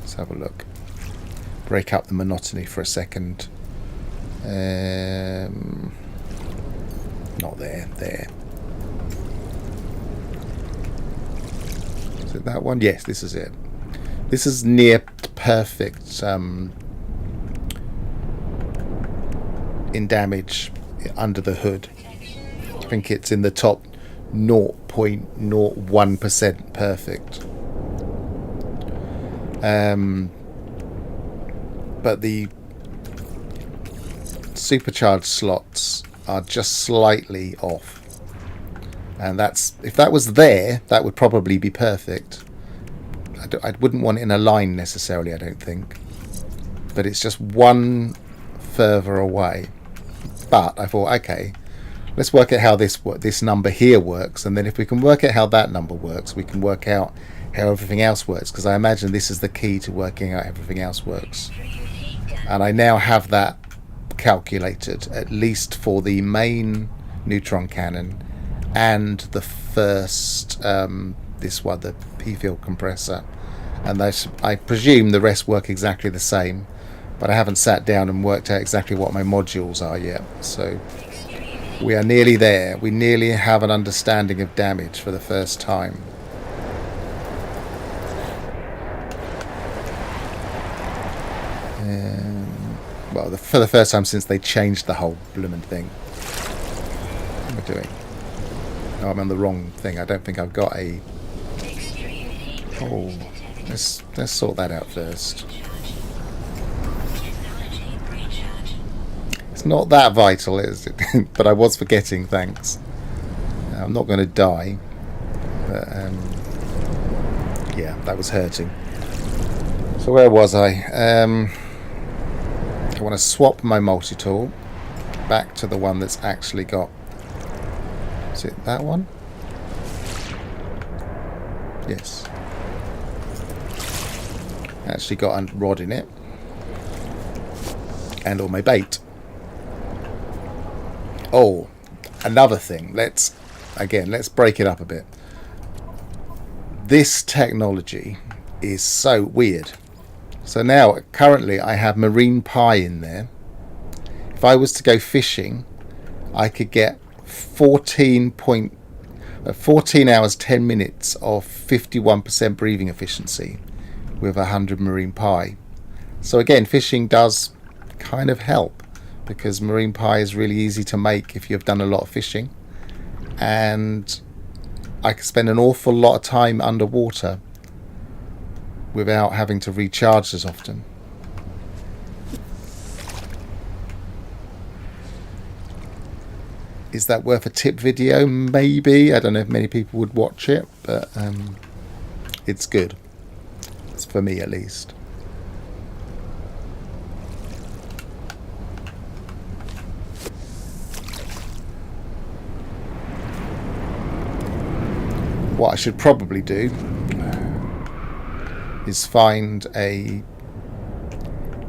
Let's have a look. Break up the monotony for a second. Not there. Is it that one? Yes, this is it. This is near perfect in damage under the hood. I think it's in the top 0.01% perfect. But the supercharged slots are just slightly off, and that's, if that was there, that would probably be perfect. I wouldn't want it in a line necessarily, I don't think, but it's just one further away. But I thought, okay, let's work out how this number here works, and then if we can work out how that number works, we can work out how everything else works, because I imagine this is the key to working out how everything else works. And I now have that calculated, at least for the main neutron cannon and the first this one, the P-field compressor, and I presume the rest work exactly the same, but I haven't sat down and worked out exactly what my modules are yet. So we are nearly there. We nearly have an understanding of damage for the first time. Well, for the first time since they changed the whole blooming thing. What am I doing? No, I'm on the wrong thing. I don't think I've got a... Oh, let's sort that out first. It's not that vital, is it? But I was forgetting, thanks. I'm not going to die. But, yeah, that was hurting. So where was I? I want to swap my multi-tool back to the one that's actually got... Is it that one? Yes. Actually got a rod in it. And all my bait. Oh, another thing. Let's break it up a bit. This technology is so weird. So now, currently, I have marine pie in there. If I was to go fishing, I could get 14 hours, 10 minutes of 51% breathing efficiency with 100 marine pie. So again, fishing does kind of help, because marine pie is really easy to make if you've done a lot of fishing. And I could spend an awful lot of time underwater without having to recharge as often. Is that worth a tip video? Maybe. I don't know if many people would watch it, but it's good. It's for me, at least. What I should probably do is find a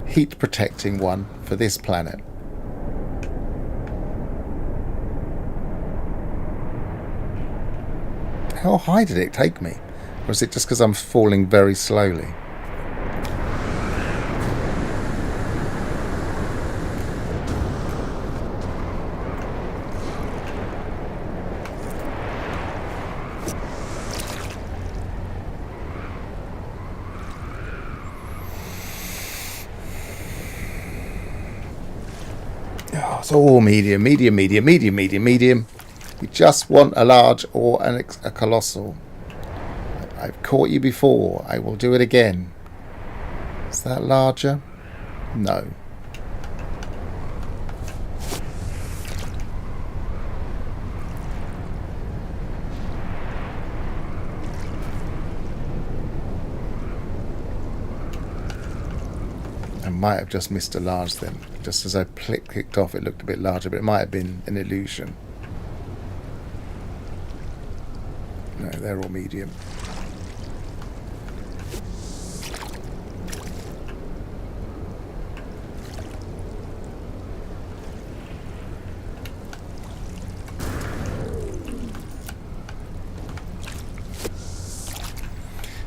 heat protecting one for this planet. How high did it take me? Or is it just because I'm falling very slowly? Oh, it's all medium. We just want a large or a colossal. I've caught you before. I will do it again. Is that larger? No. I might have just missed a large then. Just as I clicked off, it looked a bit larger, but it might have been an illusion. No, they're all medium.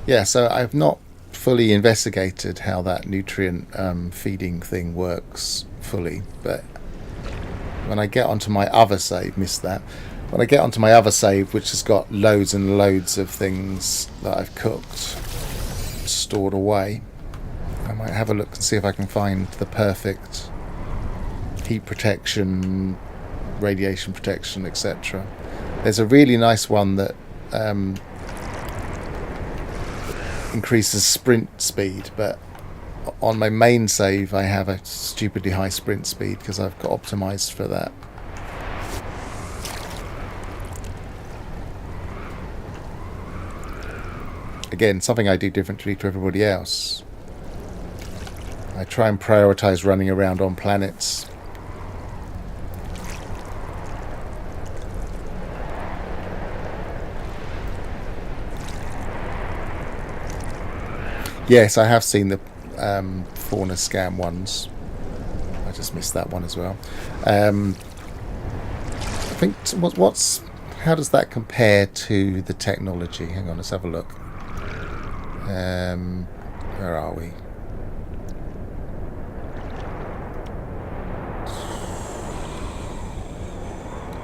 Yeah, so I've not fully investigated how that nutrient feeding thing works fully, but when I get onto my other save, missed that. When I get onto my other save, which has got loads and loads of things that I've cooked stored away, I might have a look and see if I can find the perfect heat protection, radiation protection, etc. There's a really nice one that increases sprint speed, but on my main save I have a stupidly high sprint speed because I've got optimized for that. Again, something I do differently to everybody else. I try and prioritize running around on planets. Yes, I have seen the fauna scam ones. I just missed that one as well. I think how does that compare to the technology? Hang on, let's have a look. Where are we?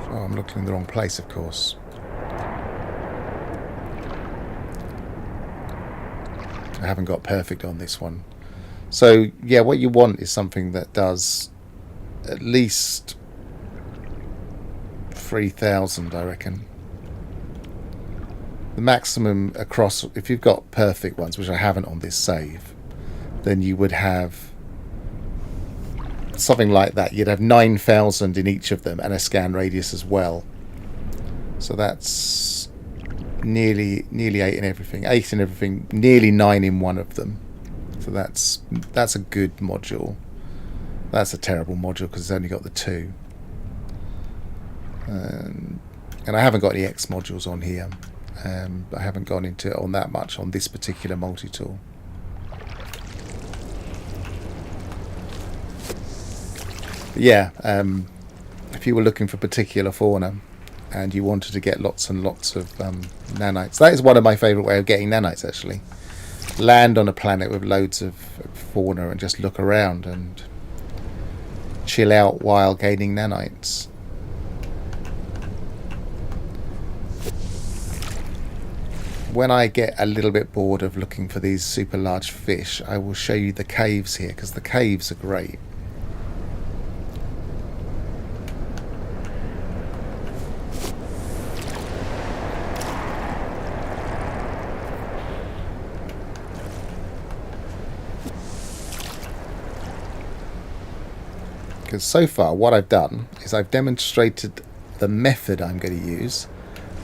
Oh, I'm looking in the wrong place, of course. I haven't got perfect on this one. So yeah, what you want is something that does at least 3,000, I reckon. The maximum across, if you've got perfect ones, which I haven't on this save, then you would have something like that. You'd have 9,000 in each of them and a scan radius as well. So that's nearly 8 in everything, nearly 9 in one of them. So that's a good module. That's a terrible module because it's only got the 2. And I haven't got any X modules on here. I haven't gone into it on that much on this particular multi-tool. But yeah, if you were looking for particular fauna and you wanted to get lots and lots of nanites, that is one of my favourite way of getting nanites, actually. Land on a planet with loads of fauna and just look around and chill out while gaining nanites. When I get a little bit bored of looking for these super large fish, I will show you the caves here, because the caves are great. Because so far what I've done is I've demonstrated the method I'm going to use,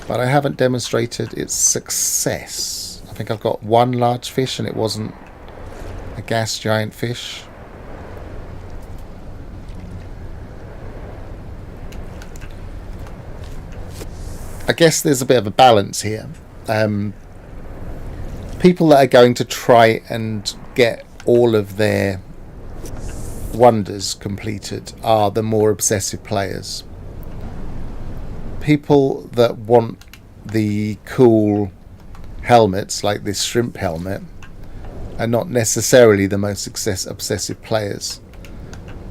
but I haven't demonstrated its success. I think I've got one large fish and it wasn't a gas giant fish. I guess there's a bit of a balance here. People that are going to try and get all of their wonders completed are the more obsessive players. People that want the cool helmets, like this shrimp helmet, are not necessarily the most obsessive players.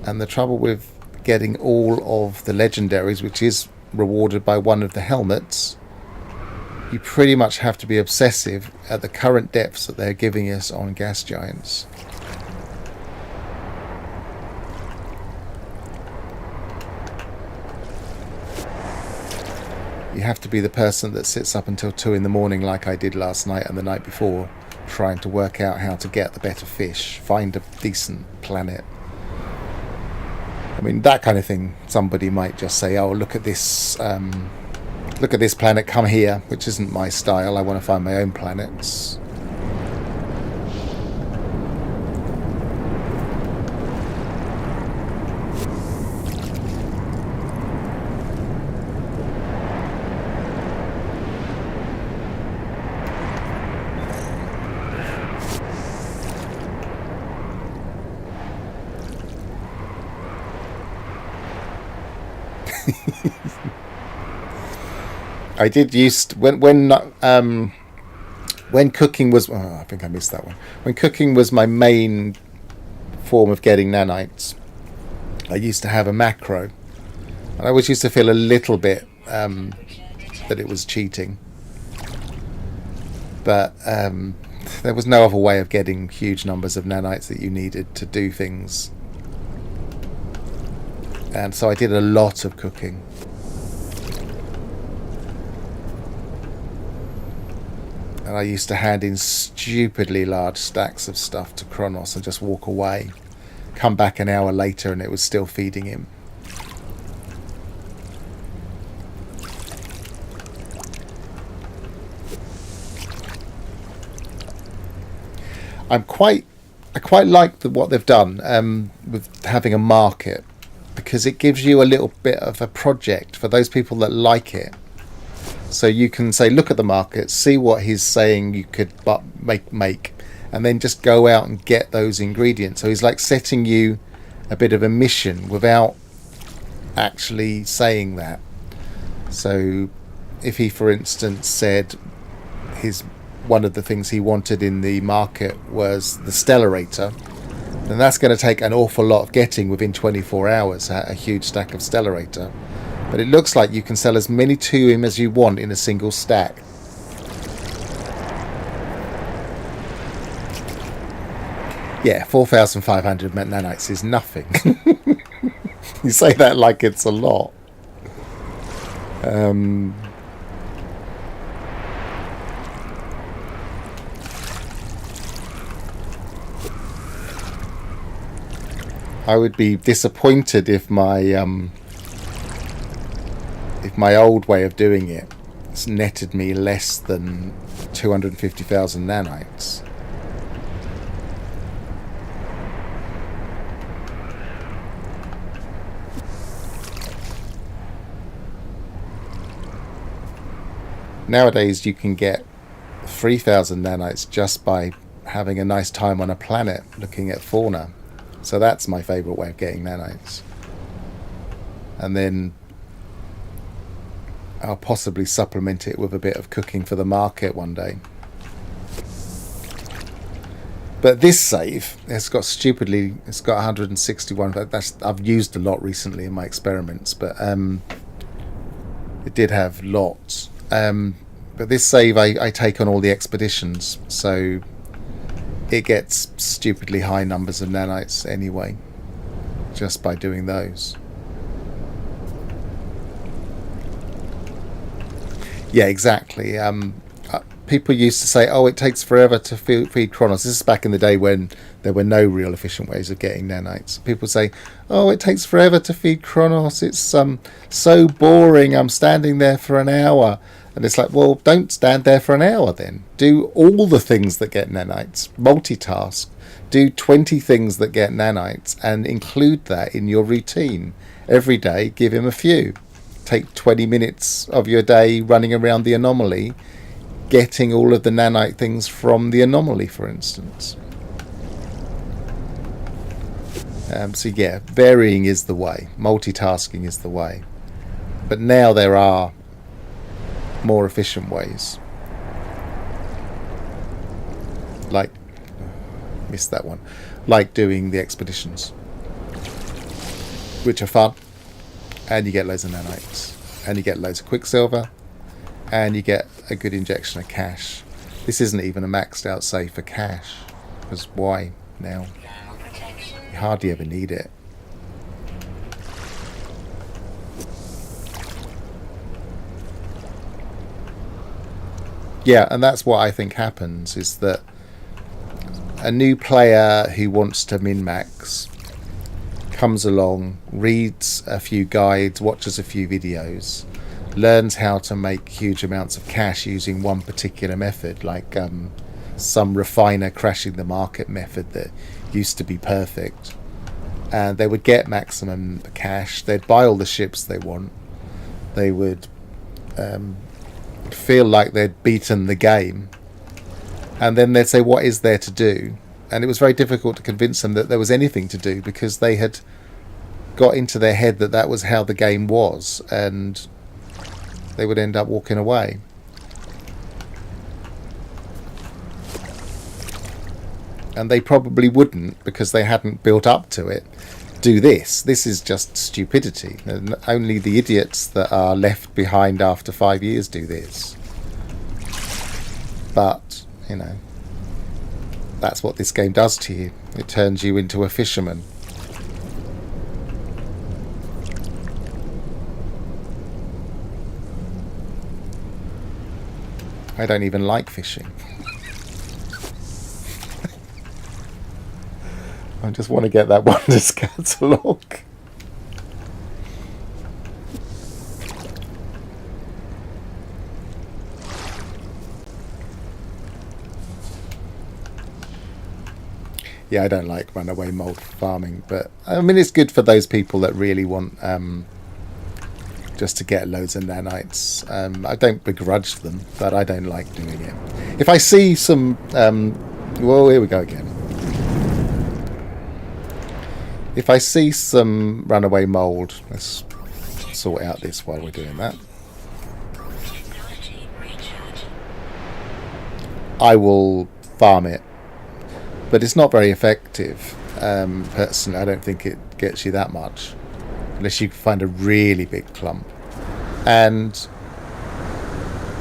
And the trouble with getting all of the legendaries, which is rewarded by one of the helmets, you pretty much have to be obsessive at the current depths that they're giving us on gas giants. You have to be the person that sits up until 2 in the morning like I did last night and the night before, trying to work out how to get the better fish, find a decent planet. I mean, that kind of thing, somebody might just say, oh, look at this planet, come here, which isn't my style. I want to find my own planets. I did used when cooking was. Oh, I think I missed that one. When cooking was my main form of getting nanites, I used to have a macro, and I always used to feel a little bit that it was cheating, but there was no other way of getting huge numbers of nanites that you needed to do things, and so I did a lot of cooking. And I used to hand in stupidly large stacks of stuff to Kronos and just walk away. Come back an hour later and it was still feeding him. I quite like what they've done with having a market, because it gives you a little bit of a project for those people that like it. So you can say, look at the market, see what he's saying you could make, and then just go out and get those ingredients. So he's like setting you a bit of a mission without actually saying that. So if he, for instance, said one of the things he wanted in the market was the Stellarator, then that's going to take an awful lot of getting within 24 hours, a huge stack of Stellarator. But it looks like you can sell as many to him as you want in a single stack. Yeah, 4,500 nanites is nothing. You say that like it's a lot. I would be disappointed if my old way of doing it netted me less than 250,000 nanites. Nowadays you can get 3,000 nanites just by having a nice time on a planet looking at fauna. So that's my favourite way of getting nanites. And then I'll possibly supplement it with a bit of cooking for the market one day. But this save, it's got 161. I've used a lot recently in my experiments, but it did have lots. But this save, I take on all the expeditions, so it gets stupidly high numbers of nanites anyway, just by doing those. Yeah, exactly. People used to say, oh, it takes forever to feed Kronos. This is back in the day when there were no real efficient ways of getting nanites. People say, oh, it takes forever to feed Kronos. It's so boring. I'm standing there for an hour. And it's like, well, don't stand there for an hour then. Do all the things that get nanites. Multitask. Do 20 things that get nanites and include that in your routine. Every day, give him a few. Take 20 minutes of your day running around the anomaly, getting all of the nanite things from the anomaly, for instance. So yeah, varying is the way. Multitasking is the way. But now there are more efficient ways. Like, missed that one. Like doing the expeditions, which are fun. And you get loads of nanites. And you get loads of quicksilver. And you get a good injection of cash. This isn't even a maxed out save for cash. Because why now? You hardly ever need it. Yeah, and that's what I think happens, is that a new player who wants to min-max comes along, reads a few guides, watches a few videos, learns how to make huge amounts of cash using one particular method, like some refiner crashing the market method that used to be perfect. And they would get maximum cash, they'd buy all the ships they want, they would feel like they'd beaten the game, and then they'd say, what is there to do? And it was very difficult to convince them that there was anything to do, because they had got into their head that that was how the game was, and they would end up walking away. And they probably wouldn't, because they hadn't built up to it, do this. This is just stupidity. And only the idiots that are left behind after 5 years do this. But, you know, that's what this game does to you. It turns you into a fisherman. I don't even like fishing. I just want to get that Wonders catalogue. Yeah, I don't like runaway mold farming, but I mean, it's good for those people that really want just to get loads of nanites. I don't begrudge them, but I don't like doing it. If I see some... well, here we go again. If I see some runaway mold, let's sort out this while we're doing that. I will farm it, but it's not very effective. Personally, I don't think it gets you that much, unless you find a really big clump. And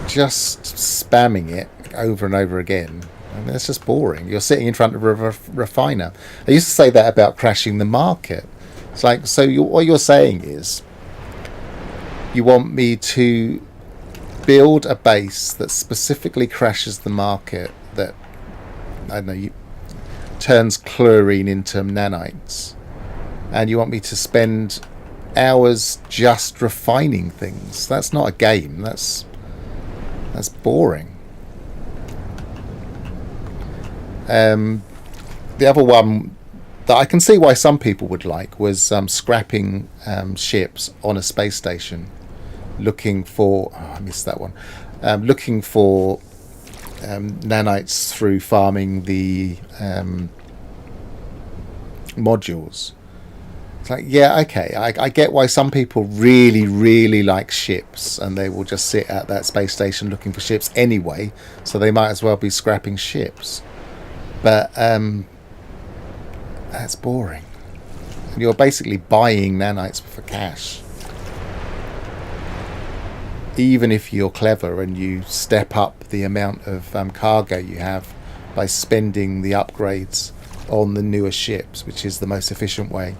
just spamming it over and over again, I mean, it's just boring. You're sitting in front of a refiner. I used to say that about crashing the market. It's like, so what you're saying is, you want me to build a base that specifically crashes the market, that, I don't know, turns chlorine into nanites, and you want me to spend hours just refining things. That's not a game. That's boring. The other one that I can see why some people would like was scrapping ships on a space station, looking for... Oh, I missed that one. Looking for nanites through farming the modules. It's like, yeah, okay, I get why some people really, really like ships, and they will just sit at that space station looking for ships anyway, so they might as well be scrapping ships. But that's boring. And you're basically buying nanites for cash. Even if you're clever and you step up the amount of cargo you have by spending the upgrades on the newer ships, which is the most efficient way.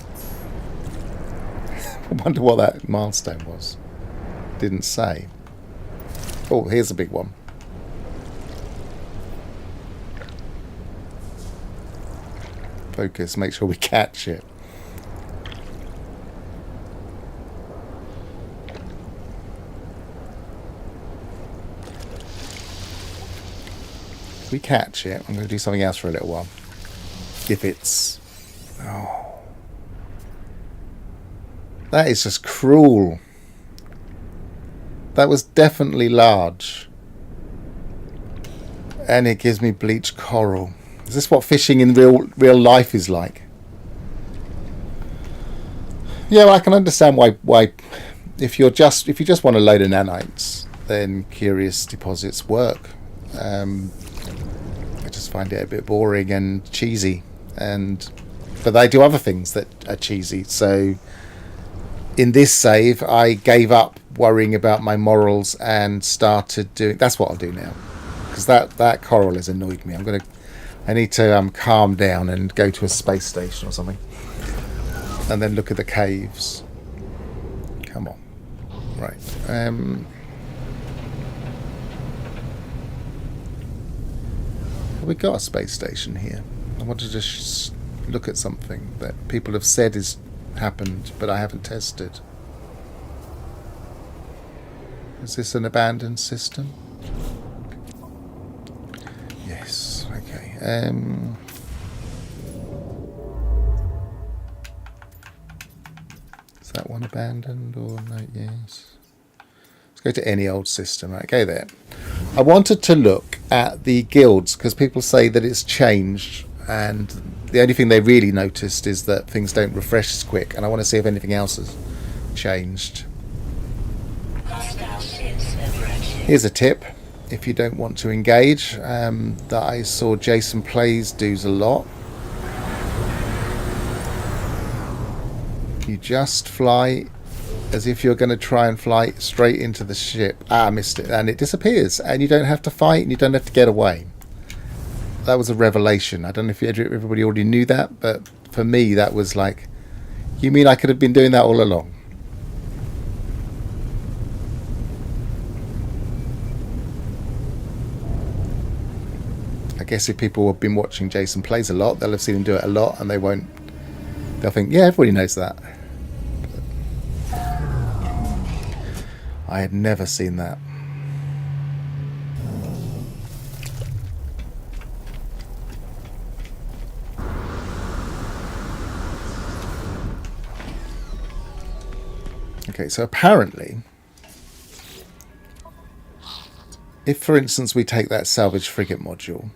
I wonder what that milestone was. Didn't say. Oh, here's a big one. Focus, make sure we catch it. If we catch it, I'm going to do something else for a little while. If it's... Oh. That is just cruel. That was definitely large. And it gives me bleached coral. Is this what fishing in real life is like? Yeah, well, I can understand why if you just want a load of nanites, then curious deposits work. I just find it a bit boring and cheesy, but they do other things that are cheesy. So in this save, I gave up worrying about my morals and started doing... That's what I'll do now, because that coral has annoyed me. I need to calm down and go to a space station or something, and then look at the caves. Come on. Right. Have we got a space station here? I want to just look at something that people have said is happened, but I haven't tested. Is this an abandoned system? Yes, okay. Is that one abandoned or no? Yes. Let's go to any old system. Right, go there. I wanted to look at the guilds because people say that it's changed, and the only thing they really noticed is that things don't refresh as quick, and I want to see if anything else has changed. Hostile ships approaching. Here's a tip if you don't want to engage that I saw Jason Plays does a lot. You just fly as if you're going to try and fly straight into the ship. I missed it, and it disappears, and you don't have to fight, and you don't have to get away. That was a revelation. I don't know if everybody already knew that, but for me that was like, you mean I could have been doing that all along? I guess if people have been watching Jason Plays a lot, they'll have seen him do it a lot, and they'll think, yeah, everybody knows that. I had never seen that. Okay, so apparently, if for instance we take that salvage frigate module,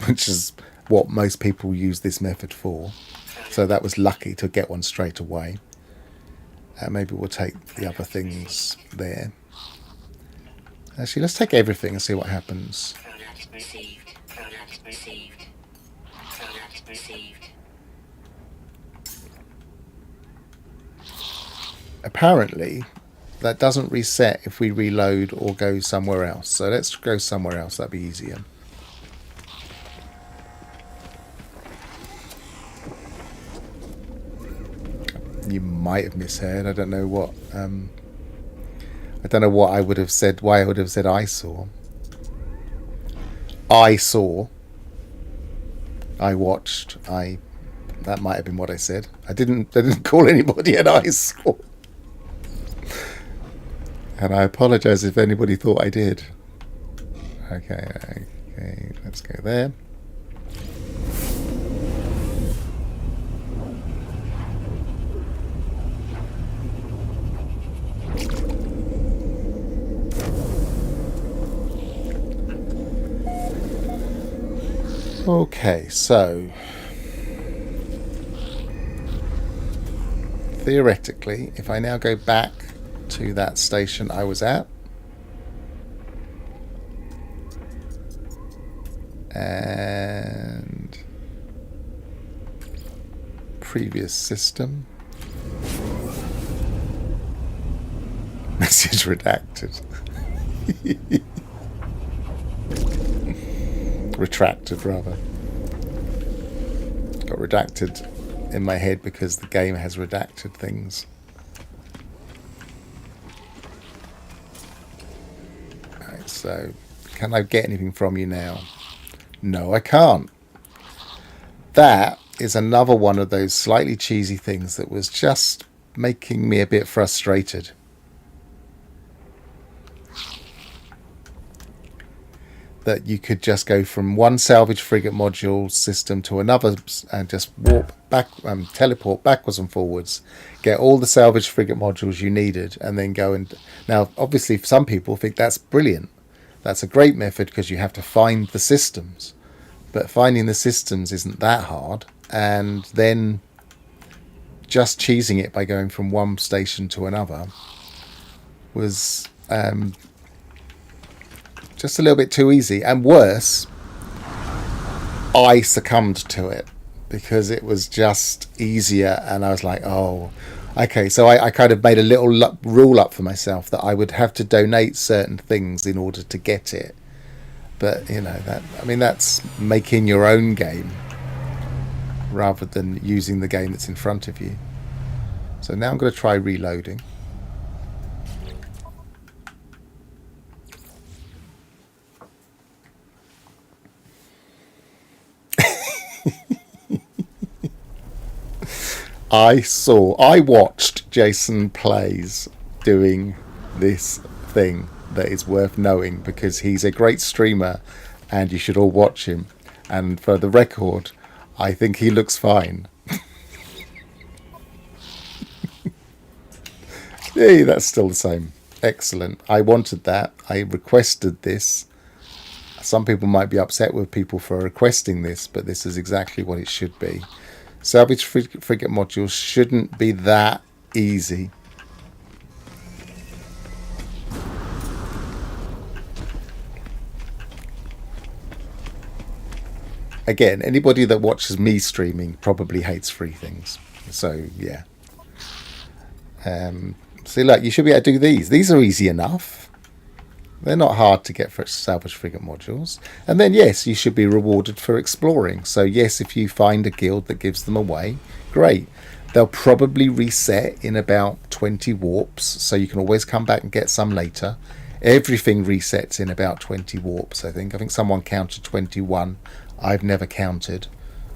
which is what most people use this method for, so that was lucky to get one straight away. Maybe we'll take the other things there. Actually, let's take everything and see what happens. Product received. Product received. Product received. Apparently, that doesn't reset if we reload or go somewhere else. So let's go somewhere else. That'd be easier. You might have misheard. I don't know what. I don't know what I would have said. Why I would have said I saw. I saw. I watched. That might have been what I said. I didn't call anybody an I saw. And I apologise if anybody thought I did. Okay. Let's go there. Okay, so theoretically, if I now go back to that station I was at, and previous system, message redacted. Retracted rather. Got redacted in my head because the game has redacted things. Right, so can I get anything from you now? No, I can't. That is another one of those slightly cheesy things that was just making me a bit frustrated. That you could just go from one salvage frigate module system to another and just warp back, teleport backwards and forwards, get all the salvage frigate modules you needed, and then go and... Now, obviously, some people think that's brilliant. That's a great method because you have to find the systems. But finding the systems isn't that hard. And then just cheesing it by going from one station to another was... just a little bit too easy, and worse, I succumbed to it because it was just easier, and I was like, oh, okay. So I kind of made a little rule up for myself that I would have to donate certain things in order to get it. But you know, that's making your own game rather than using the game that's in front of you. So now I'm going to try reloading. I watched Jason Plays doing this thing that is worth knowing because he's a great streamer and you should all watch him. And for the record, I think he looks fine. Hey, that's still the same. Excellent. I wanted that. I requested this. Some people might be upset with people for requesting this, but this is exactly what it should be. Salvage frigate modules shouldn't be that easy. Again, anybody that watches me streaming probably hates free things. So, yeah. See, look, you should be able to do these. These are easy enough. They're not hard to get for salvage frigate modules. And then, yes, you should be rewarded for exploring. So, yes, if you find a guild that gives them away, great. They'll probably reset in about 20 warps, so you can always come back and get some later. Everything resets in about 20 warps, I think. I think someone counted 21. I've never counted.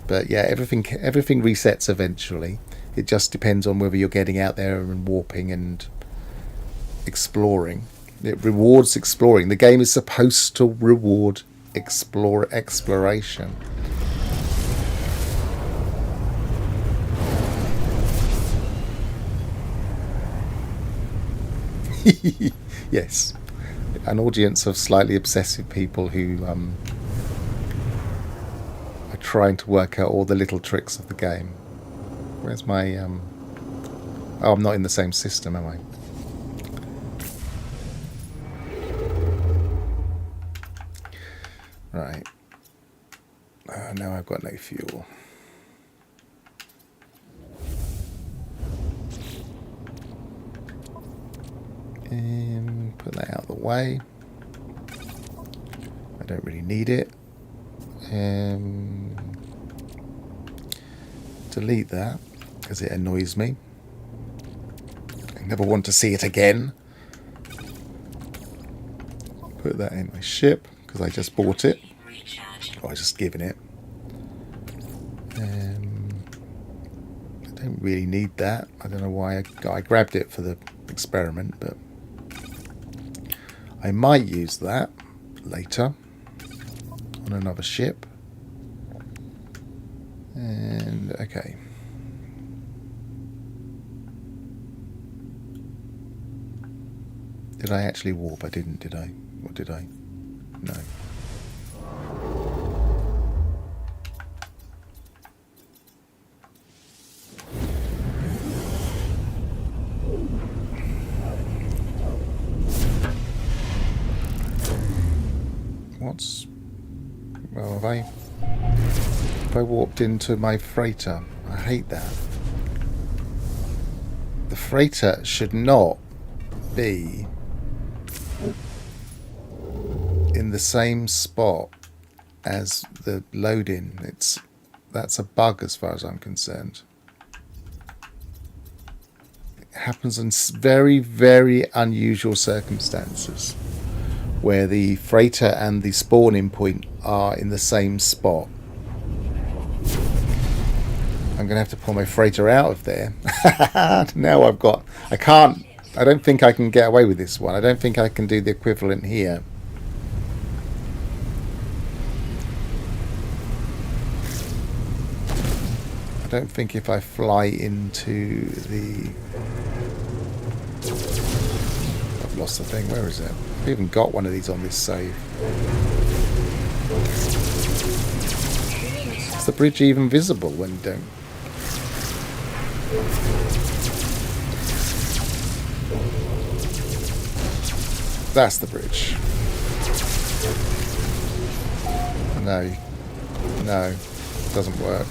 But, yeah, everything resets eventually. It just depends on whether you're getting out there and warping and exploring. It rewards exploring. The game is supposed to reward exploration. Yes. An audience of slightly obsessive people who are trying to work out all the little tricks of the game. Where's my... Oh, I'm not in the same system, am I? Right. Now I've got no fuel. And put that out of the way. I don't really need it. Delete that because it annoys me. I never want to see it again. Put that in my ship because I just bought it. Or I just given it. I don't really need that. I don't know why I grabbed it for the experiment, but I might use that later on another ship. And okay. Did I actually warp? I didn't, did I? Or did I? No. What's... Well, have I warped into my freighter? I hate that. The freighter should not be in the same spot as the load-in. That's a bug as far as I'm concerned. It happens in very, very unusual circumstances where the freighter and the spawning point are in the same spot. I'm going to have to pull my freighter out of there. Now I don't think I can get away with this one. I don't think I can do the equivalent here. I don't think if I fly into the... I've lost the thing. Where is it? I've even got one of these on this save. Is the bridge even visible when you don't? That's the bridge. No. No. Doesn't work.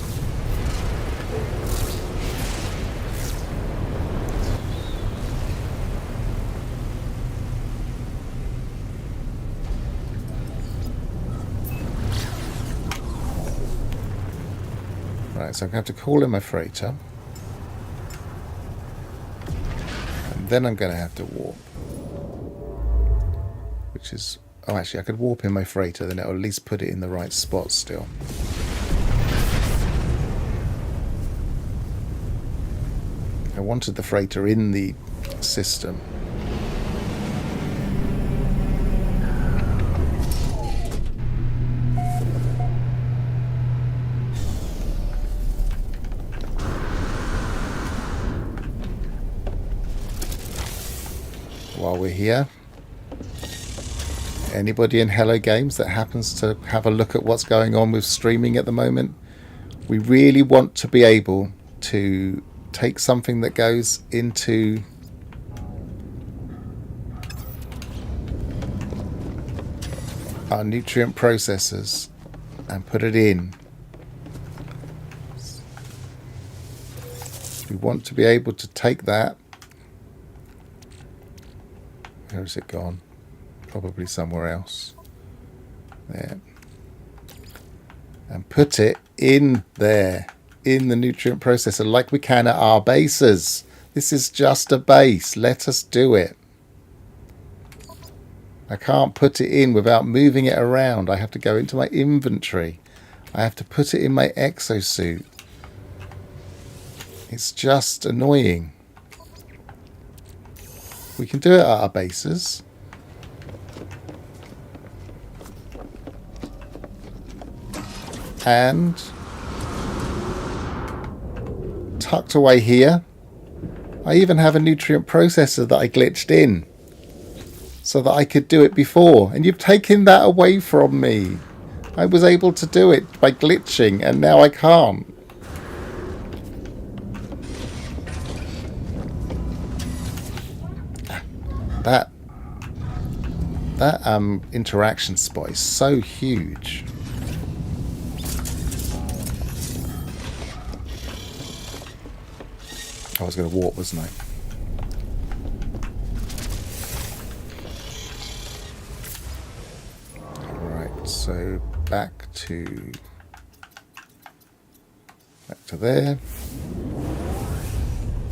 Right, so I'm going to have to call in my freighter. And then I'm going to have to warp. Which is... Oh, actually, I could warp in my freighter, then it'll at least put it in the right spot still. I wanted the freighter in the system. While we're here, anybody in Hello Games that happens to have a look at what's going on with streaming at the moment, we really want to be able to take something that goes into our nutrient processors and put it in. We want to be able to take that. Where has it gone? Probably somewhere else. There. And put it in there, in the nutrient processor, like we can at our bases. This is just a base. Let us do it. I can't put it in without moving it around. I have to go into my inventory. I have to put it in my exosuit. It's just annoying. We can do it at our bases. And tucked away here, I even have a nutrient processor that I glitched in so that I could do it before. And you've taken that away from me. I was able to do it by glitching, and now I can't. That interaction spot is so huge. I was going to warp, wasn't I? Alright, so back to there.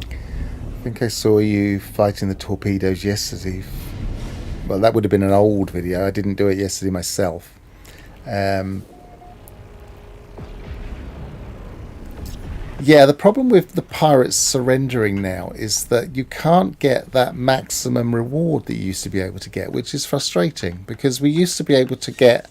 I think I saw you fighting the torpedoes yesterday. Well, that would have been an old video. I didn't do it yesterday myself. Yeah, the problem with the pirates surrendering now is that you can't get that maximum reward that you used to be able to get, which is frustrating, because we used to be able to get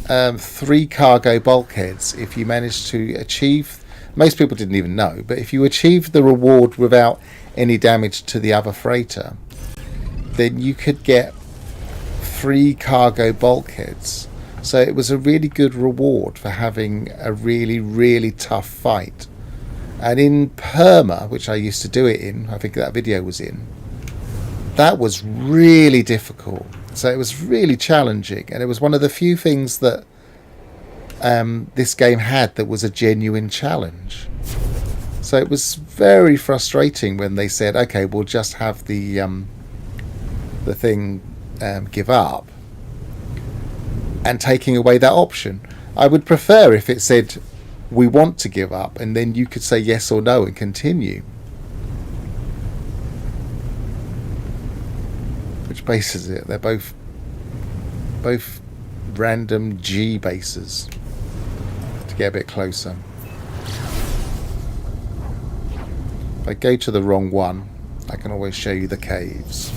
3 cargo bulkheads if you managed to achieve... Most people didn't even know, but if you achieved the reward without any damage to the other freighter, then you could get 3 cargo bulkheads. So it was a really good reward for having a really, really tough fight. And in Perma, which I used to do it in, I think that video was in, that was really difficult. So it was really challenging. And it was one of the few things that this game had that was a genuine challenge. So it was very frustrating when they said, okay, we'll just have the thing give up, and taking away that option. I would prefer if it said we want to give up, and then you could say yes or no and continue. Which base is it? They're both random G bases. To get a bit closer, if I go to the wrong one, I can always show you the caves.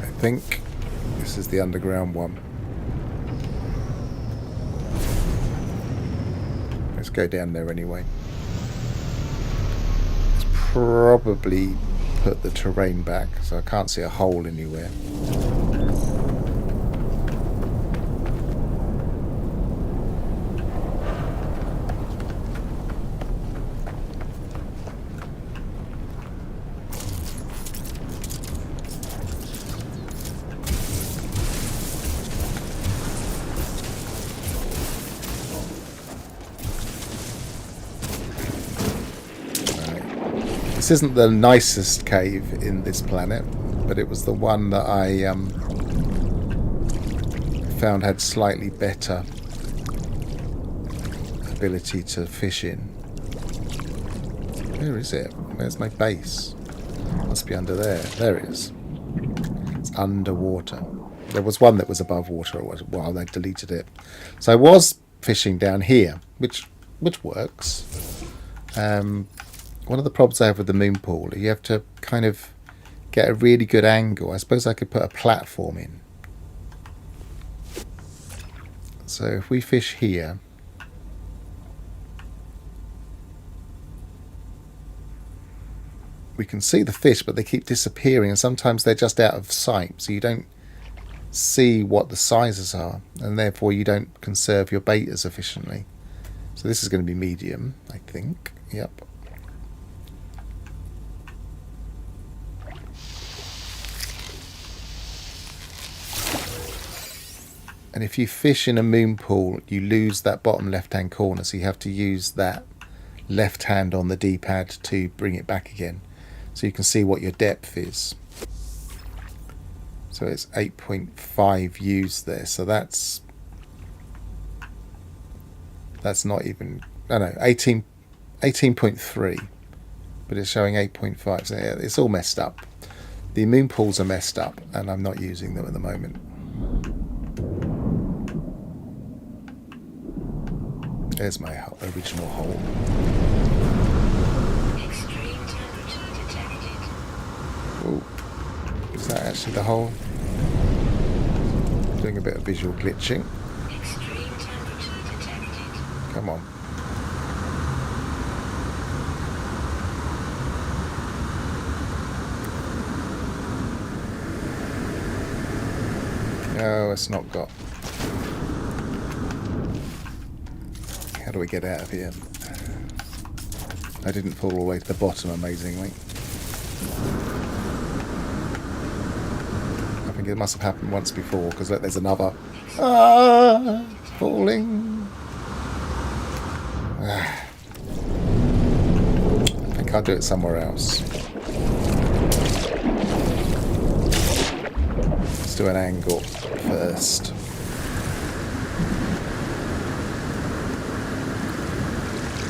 I think this is the underground one. Let's go down there anyway. Let's probably put the terrain back so I can't see a hole anywhere. This isn't the nicest cave in this planet, but it was the one that I found had slightly better ability to fish in. Where is it? Where's my base? Must be under there. There it is. It's underwater. There was one that was above water a while. They deleted it. So I was fishing down here, which works. One of the problems I have with the moon pool, you have to kind of get a really good angle. I suppose I could put a platform in. So if we fish here, we can see the fish, but they keep disappearing, and sometimes they're just out of sight, so you don't see what the sizes are, and therefore you don't conserve your bait as efficiently. So this is going to be medium, I think. Yep. And if you fish in a moon pool, you lose that bottom left-hand corner, so you have to use that left hand on the D-pad to bring it back again, so you can see what your depth is. So it's 8.5 U's there, so that's not even, no, 18.3, but it's showing 8.5, so yeah, it's all messed up. The moon pools are messed up, and I'm not using them at the moment. There's my original hole. Extreme temperature detected. Ooh. Is that actually the hole? Doing a bit of visual glitching. Extreme temperature detected. Come on. No, it's not got. How do we get out of here? I didn't fall all the way to the bottom, amazingly. I think it must have happened once before, because there's another. Falling. I think I'll do it somewhere else. Let's do an angle first.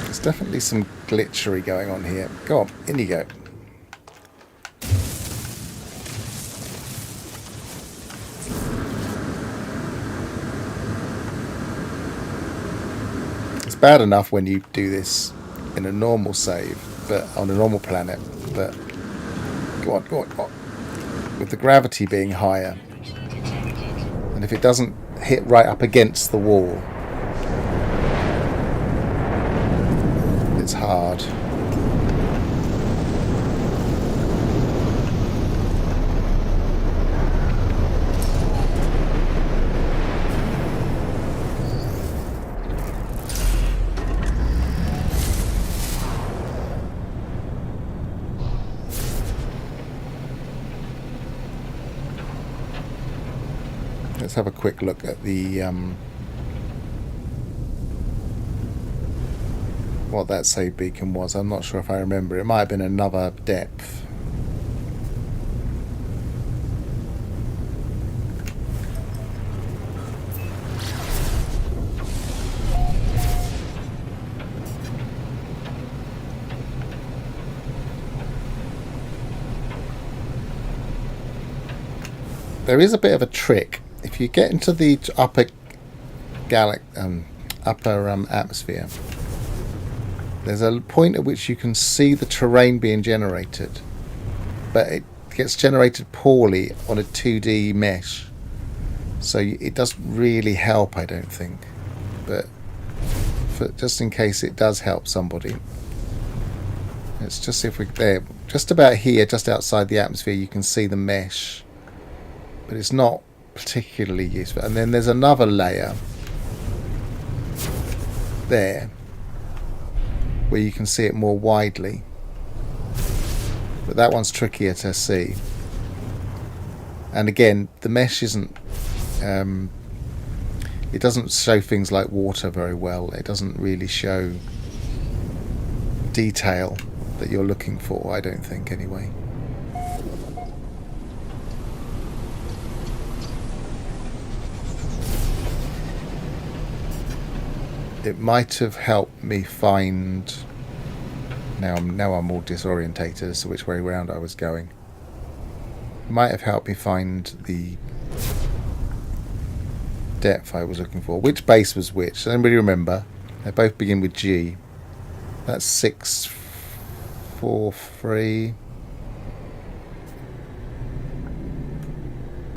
There's definitely some glitchery going on here. Go on, in you go. It's bad enough when you do this in a normal save, but on a normal planet, but go on, go on, go on. With the gravity being higher, and if it doesn't hit right up against the wall, it's hard. Let's have a quick look at the what that save beacon was. I'm not sure if I remember. It might have been another depth. There is a bit of a trick. If you get into the upper atmosphere, there's a point at which you can see the terrain being generated, but it gets generated poorly on a 2D mesh, so it doesn't really help, I don't think. But just in case it does help somebody, let's just see if we there, just about here, just outside the atmosphere, you can see the mesh, but it's not particularly useful. And then there's another layer there where you can see it more widely, but that one's trickier to see. And again, the mesh isn't it doesn't show things like water very well. It doesn't really show detail that you're looking for, I don't think, anyway. It might have helped me find... Now I'm all disorientated as to which way around I was going. It might have helped me find the depth I was looking for. Which base was which? Does anybody remember? They both begin with G. That's 643.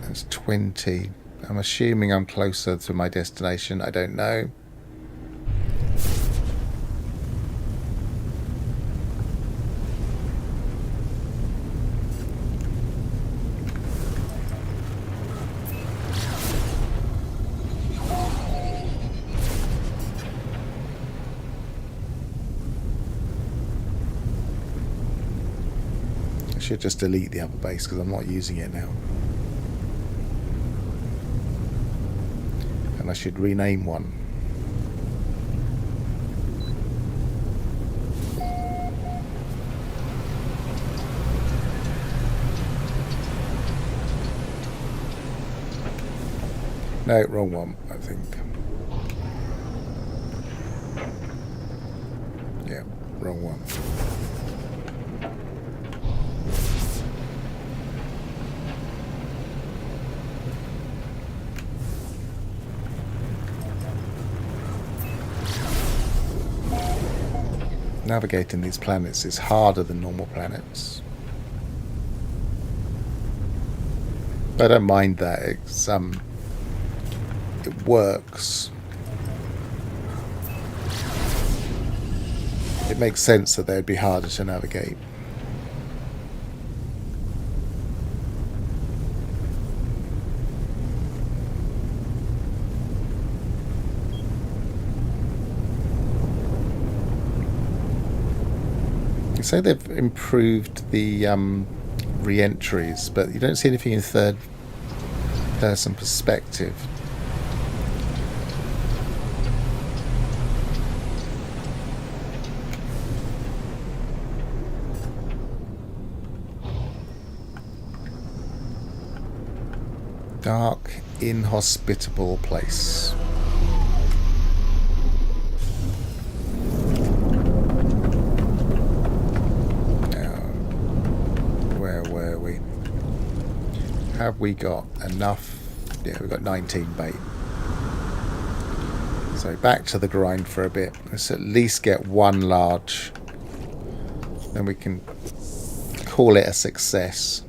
That's 20. I'm assuming I'm closer to my destination. I don't know. I should just delete the other base because I'm not using it now. And I should rename one. No, wrong one, I think. Yeah, wrong one. Navigating these planets is harder than normal planets. I don't mind that. It works. It makes sense that they'd be harder to navigate. You say they've improved the re-entries, but you don't see anything in third-person perspective. Dark, inhospitable place. Now, where were we? Have we got enough? Yeah, we've got 19 bait. So back to the grind for a bit. Let's at least get one large. Then we can call it a success.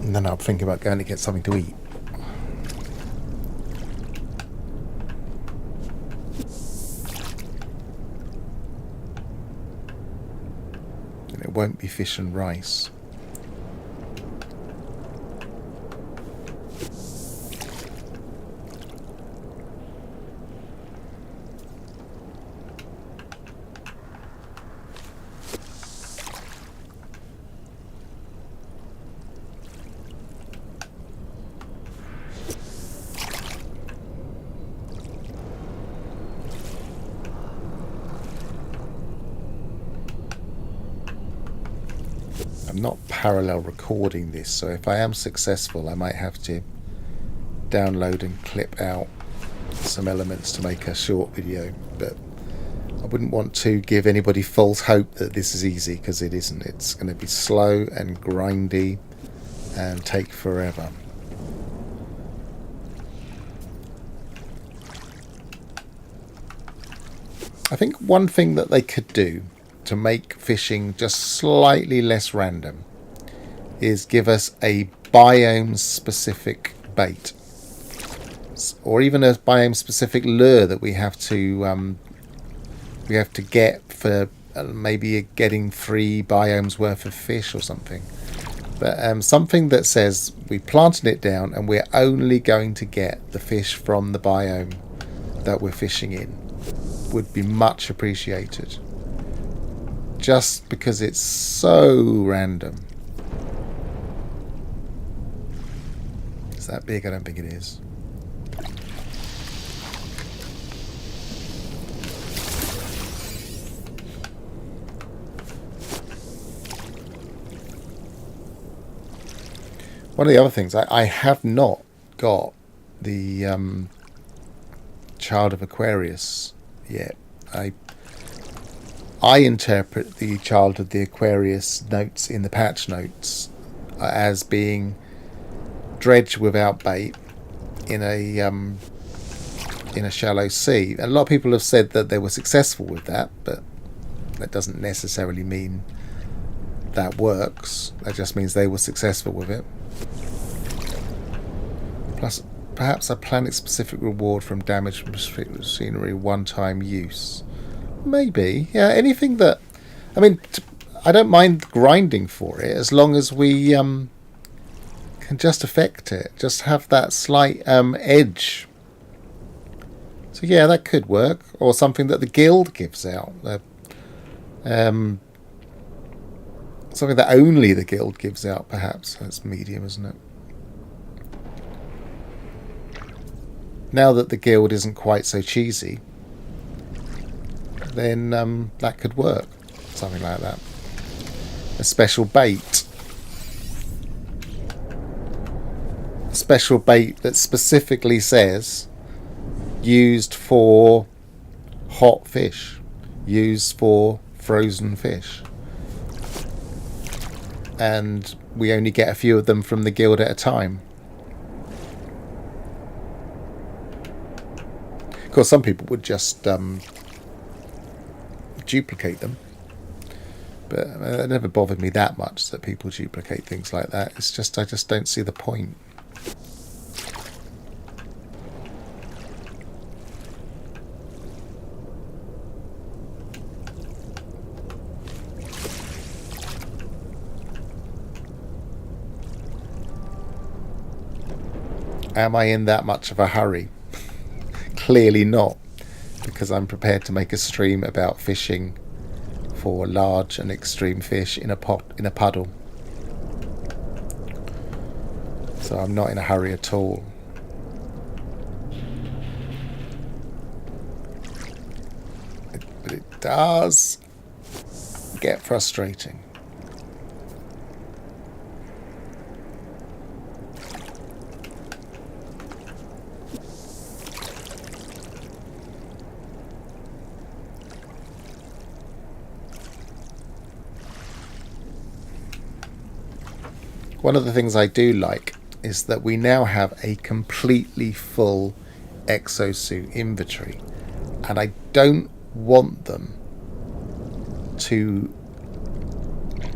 And then I'll think about going to get something to eat. And it won't be fish and rice. I'm not parallel recording this, so if I am successful I might have to download and clip out some elements to make a short video, but I wouldn't want to give anybody false hope that this is easy, because it isn't. It's going to be slow and grindy and take forever. I think one thing that they could do to make fishing just slightly less random is give us a biome specific bait, or even a biome specific lure that we have to get for maybe getting 3 biomes worth of fish or something. But something that says we planted it down and we're only going to get the fish from the biome that we're fishing in. would be much appreciated. Just because it's so random. Is that big? I don't think it is. One of the other things, I have not got the Child of Aquarius yet. I interpret the Child of the Aquarius notes in the patch notes as being dredged without bait in a shallow sea. And a lot of people have said that they were successful with that, but that doesn't necessarily mean that works. That just means they were successful with it. Plus, perhaps a planet-specific reward from damaged machinery one-time use. Maybe. Yeah, anything that... I mean, I don't mind grinding for it as long as we can just affect it. Just have that slight edge. So yeah, that could work. Or something that the guild gives out. Something that only the guild gives out, perhaps. That's medium, isn't it? Now that the guild isn't quite so cheesy, then that could work. Something like that. A special bait. A special bait that specifically says used for hot fish. Used for frozen fish. And we only get a few of them from the guild at a time. Of course, some people would just duplicate them, but it never bothered me that much that people duplicate things like that. It's just I just don't see the point. Am I in that much of a hurry? Clearly not, because I'm prepared to make a stream about fishing for large and extreme fish in a puddle. So I'm not in a hurry at all. But it does get frustrating. One of the things I do like is that we now have a completely full exosuit inventory, and I don't want them to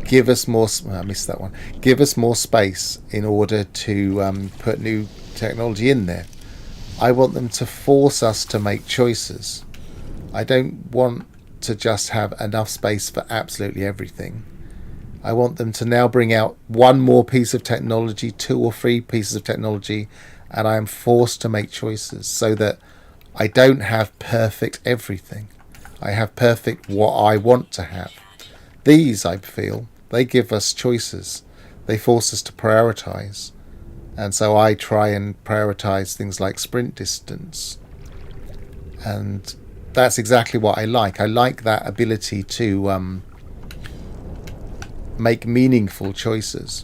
give us more. I missed that one. Give us more space in order to put new technology in there. I want them to force us to make choices. I don't want to just have enough space for absolutely everything. I want them to now bring out one more piece of technology, 2 or 3 pieces of technology, and I am forced to make choices so that I don't have perfect everything. I have perfect what I want to have. These, I feel, they give us choices. They force us to prioritize. And so I try and prioritize things like sprint distance. And that's exactly what I like. I like that ability to make meaningful choices.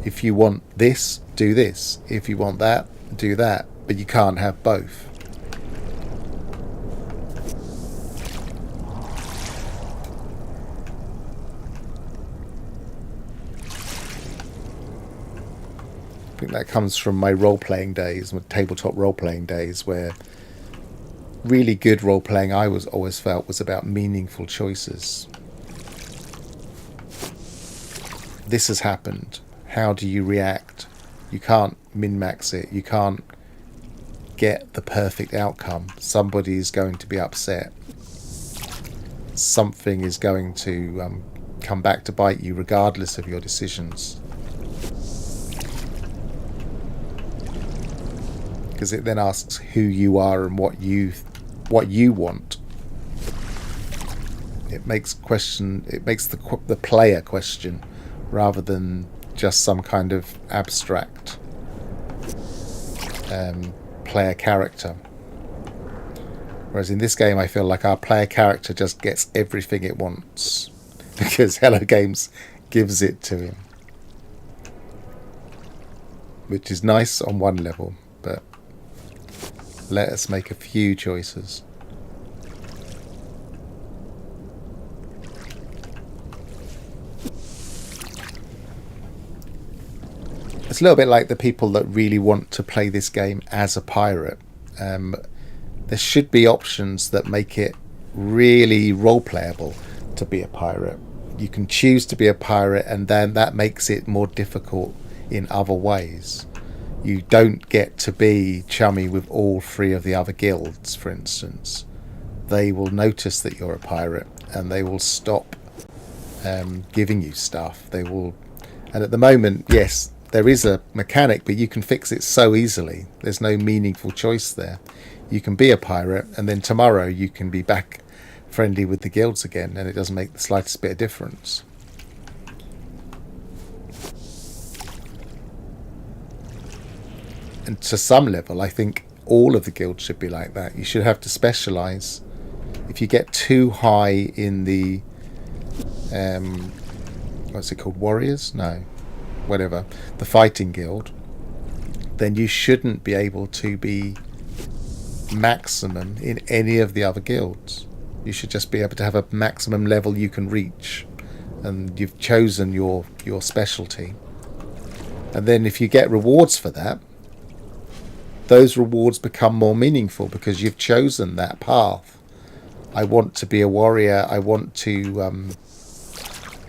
If you want this, do this. If you want that, do that. But you can't have both. I think that comes from my role-playing days, my tabletop role-playing days, where really good role-playing I always felt was about meaningful choices. This has happened. How do you react? You can't min-max it. You can't get the perfect outcome. Somebody is going to be upset. Something is going to come back to bite you regardless of your decisions. because it then asks who you are and what you want. It makes the player question rather than just some kind of abstract player character. Whereas in this game, I feel like our player character just gets everything it wants because Hello Games gives it to him, which is nice on one level, but let us make a few choices. It's a little bit like the people that really want to play this game as a pirate. There should be options that make it really role-playable to be a pirate. You can choose to be a pirate, and then that makes it more difficult in other ways. You don't get to be chummy with all 3 of the other guilds, for instance. They will notice that you're a pirate, and they will stop giving you stuff. They will, and at the moment, yes, there is a mechanic, but you can fix it so easily. There's no meaningful choice there. You can be a pirate, and then tomorrow you can be back friendly with the guilds again, and it doesn't make the slightest bit of difference. And to some level, I think all of the guilds should be like that. You should have to specialise. If you get too high in the what's it called? Warriors? No. Whatever. The fighting guild. Then you shouldn't be able to be maximum in any of the other guilds. You should just be able to have a maximum level you can reach, and you've chosen your specialty. And then if you get rewards for that, those rewards become more meaningful because you've chosen that path. I want to be a warrior. I want to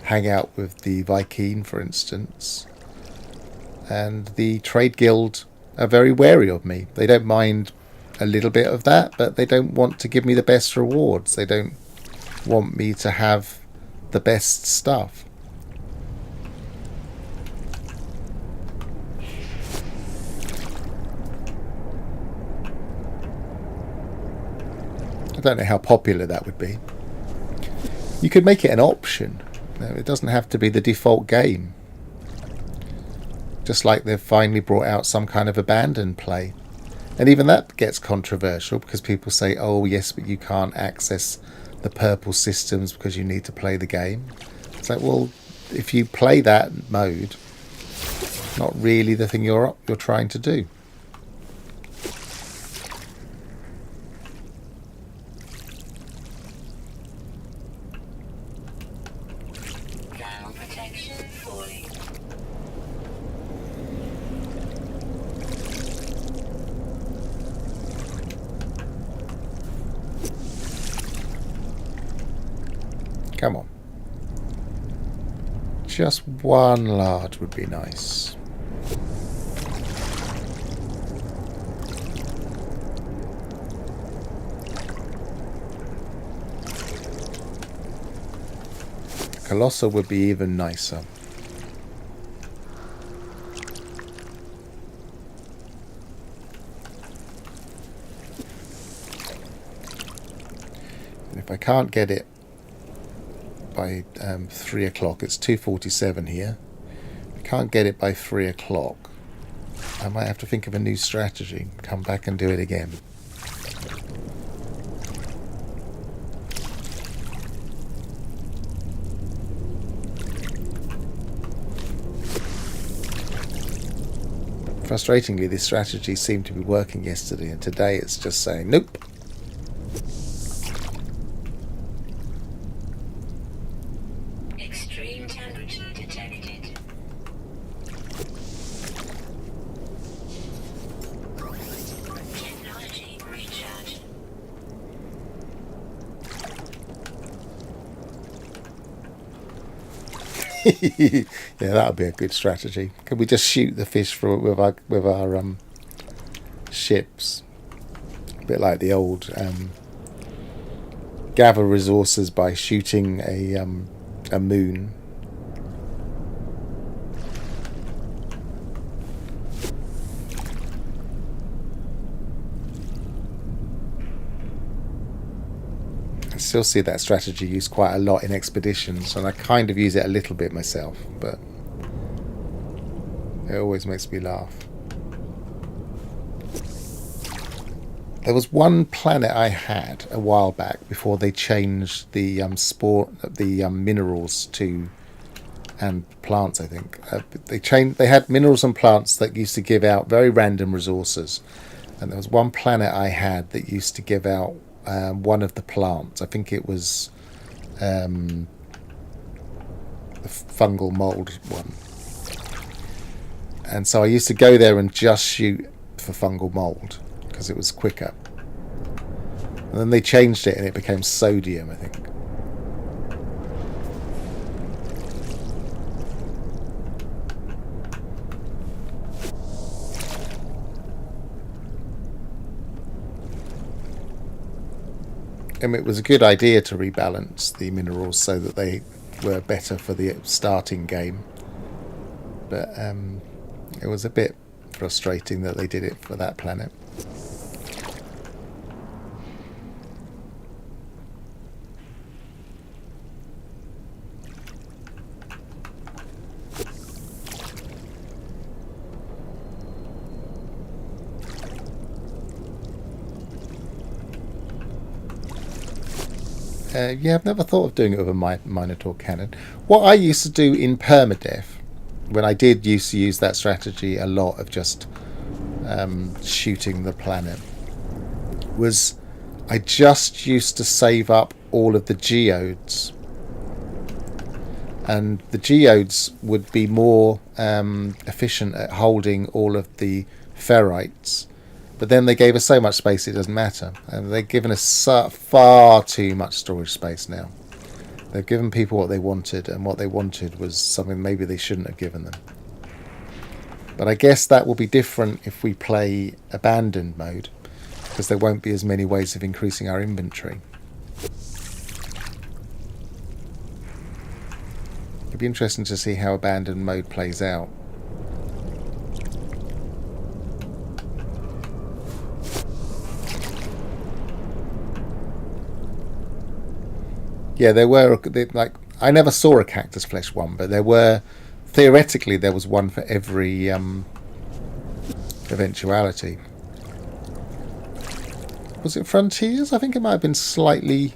hang out with the Viking, for instance. And the trade guild are very wary of me. They don't mind a little bit of that, but they don't want to give me the best rewards. They don't want me to have the best stuff. I don't know how popular that would be. You could make it an option. It doesn't have to be the default game. Just like they've finally brought out some kind of abandoned play. And even that gets controversial because people say, oh yes, but you can't access the purple systems because you need to play the game. It's like, well, if you play that mode, not really the thing you're trying to do. Thermal protection falling. Come on. Just one large would be nice. Colossal would be even nicer. And if I can't get it by 3 o'clock, it's 2:47 here. If I can't get it by 3 o'clock, I might have to think of a new strategy. Come back and do it again. Frustratingly, this strategy seemed to be working yesterday, and today it's just saying, nope. Extreme temperature detected. Technology recharge. Yeah, that would be a good strategy. Can we just shoot the fish with our ships? A bit like the old gather resources by shooting a moon. still see that strategy used quite a lot in expeditions, and I kind of use it a little bit myself, but it always makes me laugh. There was one planet I had a while back before they changed the minerals to and plants. I think they had minerals and plants that used to give out very random resources, and there was one planet I had that used to give out one of the plants. I think it was the fungal mold one, and so I used to go there and just shoot for fungal mold because it was quicker. And then they changed it and it became sodium, I think. And it was a good idea to rebalance the minerals so that they were better for the starting game. But it was a bit frustrating that they did it for that planet. Yeah, I've never thought of doing it with a Minotaur cannon. What I used to do in permadeath, when I did used to use that strategy a lot of just shooting the planet, was I just used to save up all of the geodes. And the geodes would be more efficient at holding all of the ferrites. But then they gave us so much space it doesn't matter. And they've given us far too much storage space now. They've given people what they wanted, and what they wanted was something maybe they shouldn't have given them. But I guess that will be different if we play abandoned mode, because there won't be as many ways of increasing our inventory. It'd be interesting to see how abandoned mode plays out. Yeah, there were, like, I never saw a cactus flesh one, but there were, theoretically, there was one for every eventuality. Was it Frontiers? I think it might have been slightly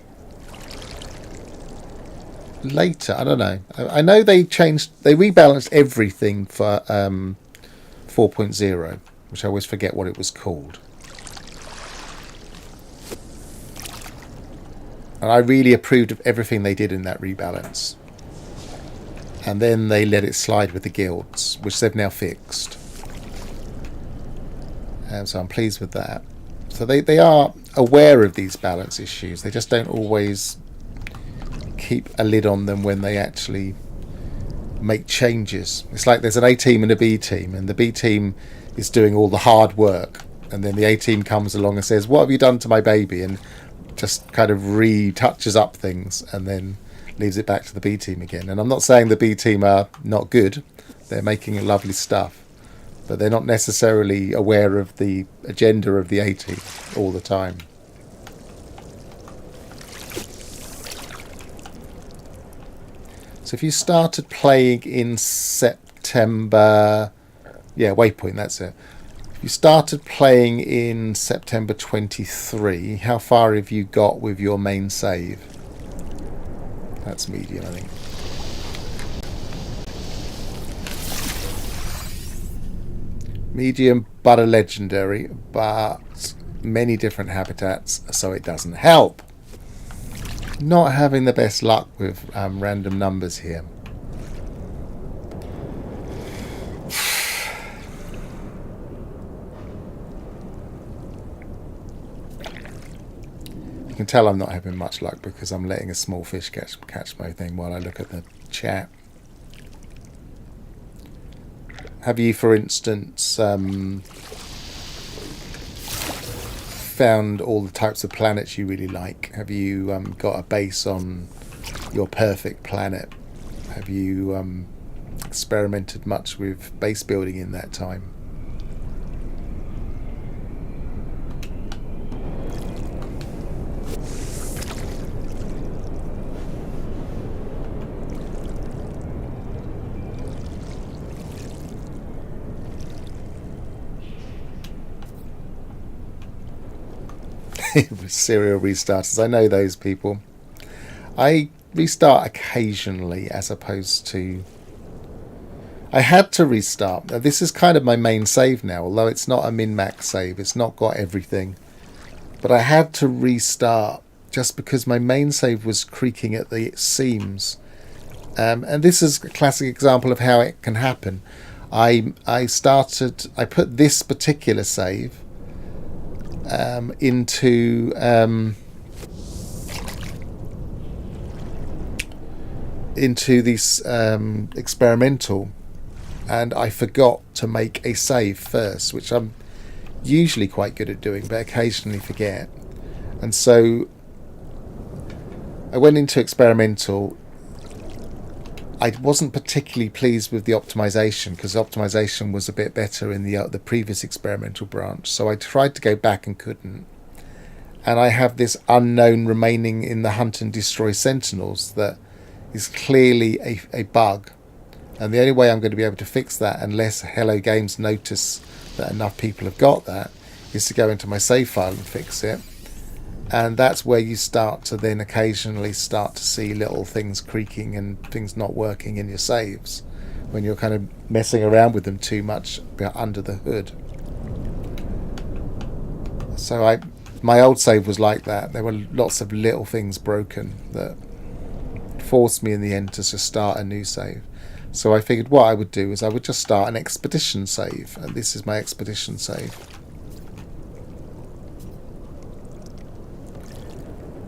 later. I don't know. I know they rebalanced everything for 4.0, which I always forget what it was called. And I really approved of everything they did in that rebalance. And then they let it slide with the guilds, which they've now fixed. And so I'm pleased with that. So they are aware of these balance issues. They just don't always keep a lid on them when they actually make changes. It's like there's an A team and a B team, and the B team is doing all the hard work. And then the A team comes along and says, "What have you done to my baby?" And just kind of retouches up things and then leaves it back to the B team again. And I'm not saying the B team are not good. They're making lovely stuff. But they're not necessarily aware of the agenda of the A team all the time. So if you started playing in September... Yeah, Waypoint, that's it. You started playing in September 23. How far have you got with your main save? That's medium, I think. Medium, but a legendary, but many different habitats, so it doesn't help. Not having the best luck with random numbers here. You can tell I'm not having much luck because I'm letting a small fish catch my thing while I look at the chat. Have you, for instance, found all the types of planets you really like? Have you got a base on your perfect planet? Have you experimented much with base building in that time? Serial restarters. I know those people. I restart occasionally as opposed to... I had to restart. Now, this is kind of my main save now, although it's not a min-max save. It's not got everything. But I had to restart just because my main save was creaking at the seams. And this is a classic example of how it can happen. I put this particular save into this experimental, and I forgot to make a save first, which I'm usually quite good at doing, but occasionally forget. And so I went into experimental. I wasn't particularly pleased with the optimization because optimization was a bit better in the previous experimental branch. So I tried to go back and couldn't. And I have this unknown remaining in the Hunt and Destroy Sentinels that is clearly a bug. And the only way I'm going to be able to fix that, unless Hello Games notice that enough people have got that, is to go into my save file and fix it. And that's where you start to then occasionally start to see little things creaking and things not working in your saves when you're kind of messing around with them too much under the hood. So my old save was like that. There were lots of little things broken that forced me in the end to just start a new save. So I figured what I would do is I would just start an expedition save, and this is my expedition save.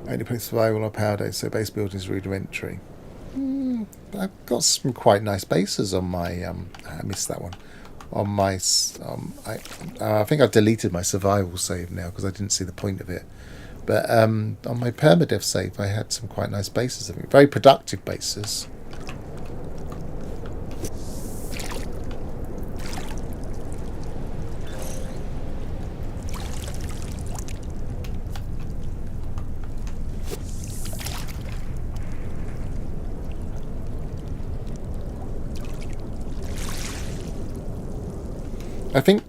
Only play survival or power day, so base building is rudimentary. I've got some quite nice bases on my... I missed that one. On my... I think I've deleted my survival save now because I didn't see the point of it. But on my permadeath save, I had some quite nice bases. I think very productive bases. I think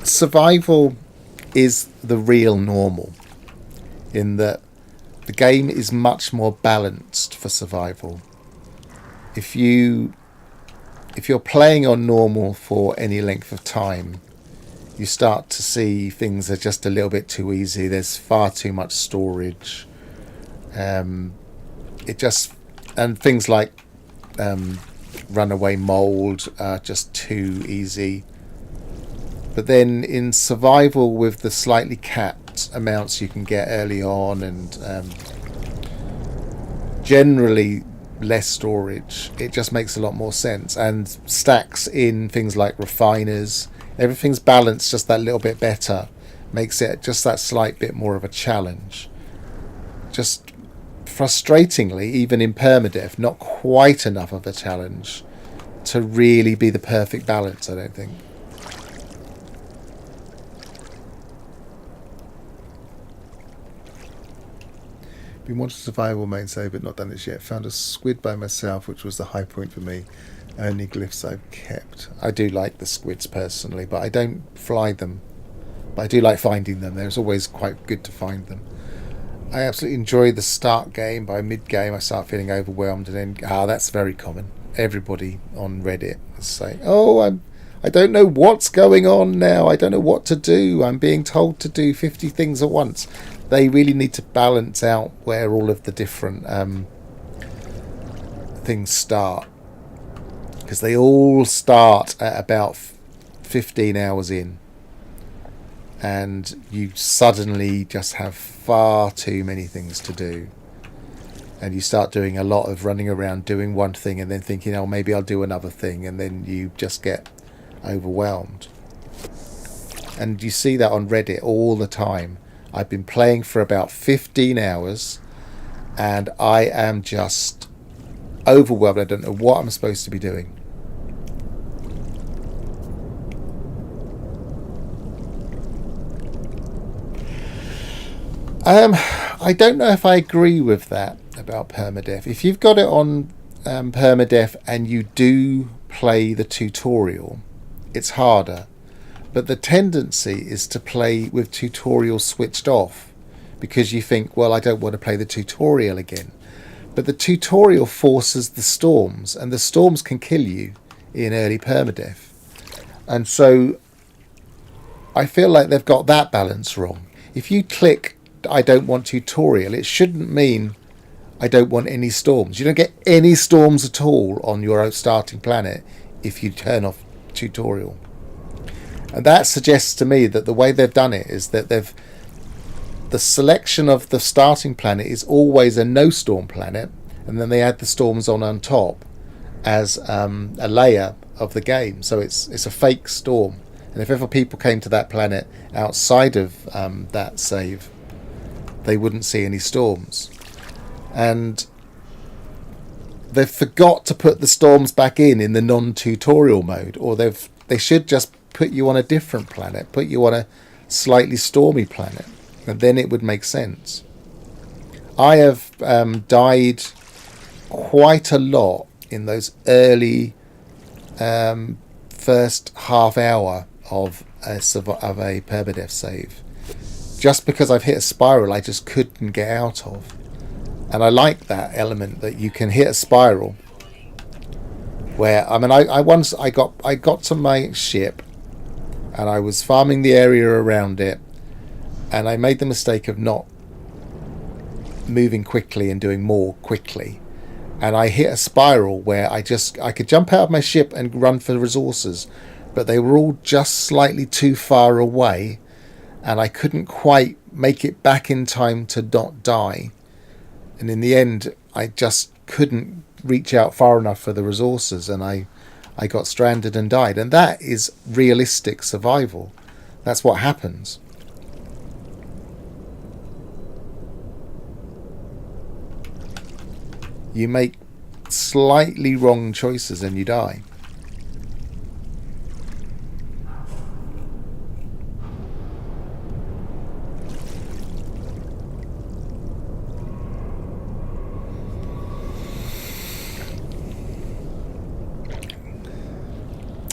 survival is the real normal, in that the game is much more balanced for survival. If you're playing on normal for any length of time, you start to see things are just a little bit too easy. There's far too much storage. And things like runaway mold are just too easy. But then in survival, with the slightly capped amounts you can get early on and generally less storage, it just makes a lot more sense. And stacks in things like refiners, everything's balanced just that little bit better, makes it just that slight bit more of a challenge. Just frustratingly, even in permadeath, not quite enough of a challenge to really be the perfect balance, I don't think. Been watching survival main save but not done it yet. Found a squid by myself, which was the high point for me. Only glyphs I've kept. I do like the squids personally, but I don't fly them. But I do like finding them. There's always quite good to find them. I absolutely enjoy the start game. By mid-game I start feeling overwhelmed, and then that's very common. Everybody on Reddit is saying, I don't know what's going on now. I don't know what to do. I'm being told to do 50 things at once. They really need to balance out where all of the different things start, because they all start at about 15 hours in, and you suddenly just have far too many things to do, and you start doing a lot of running around doing one thing and then thinking, oh, maybe I'll do another thing, and then you just get overwhelmed. And you see that on Reddit all the time. I've been playing for about 15 hours and I am just overwhelmed. I don't know what I'm supposed to be doing. I don't know if I agree with that about permadeath. If you've got it on permadeath and you do play the tutorial, it's harder. But the tendency is to play with tutorial switched off because you think, well, I don't want to play the tutorial again. But the tutorial forces the storms, and the storms can kill you in early permadeath. And so I feel like they've got that balance wrong. If you click I don't want tutorial, it shouldn't mean I don't want any storms. You don't get any storms at all on your starting planet if you turn off tutorial. And that suggests to me that the way they've done it is that the selection of the starting planet is always a no storm planet, and then they add the storms on top as a layer of the game. So it's a fake storm. And if ever people came to that planet outside of that save, they wouldn't see any storms. And they've forgot to put the storms back in the non-tutorial mode, or they should just put you on a different planet, put you on a slightly stormy planet, and then it would make sense. I have died quite a lot in those early first half hour of a permadeath save, just because I've hit a spiral I just couldn't get out of. And I like that element that you can hit a spiral where, I mean, I once got to my ship and I was farming the area around it, and I made the mistake of not moving quickly and doing more quickly, and I hit a spiral where I could jump out of my ship and run for resources, but they were all just slightly too far away, and I couldn't quite make it back in time to not die. And in the end, I just couldn't reach out far enough for the resources, and I got stranded and died. And that is realistic survival. That's what happens. You make slightly wrong choices and you die.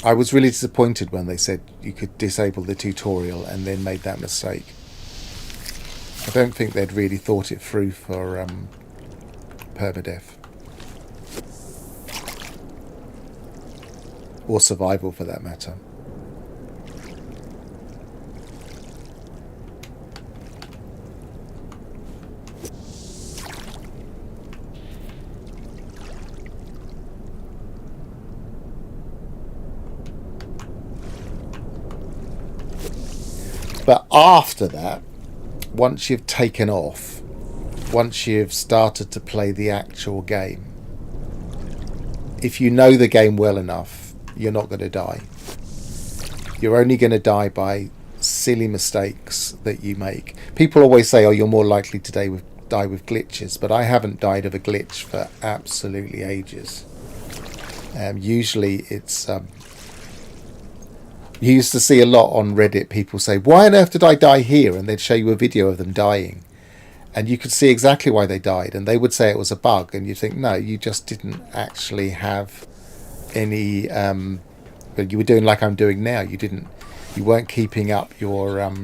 I was really disappointed when they said you could disable the tutorial and then made that mistake. I don't think they'd really thought it through for permadeath. Or survival, for that matter. But after that, once you've taken off, once you've started to play the actual game, if you know the game well enough, you're not going to die. You're only going to die by silly mistakes that you make. People always say, oh, you're more likely to die with glitches, but I haven't died of a glitch for absolutely ages. Usually it's... You used to see a lot on Reddit, people say, why on earth did I die here? And they'd show you a video of them dying. And you could see exactly why they died. And they would say it was a bug. And you think, no, you just didn't actually have any... but you were doing like I'm doing now. You weren't keeping up your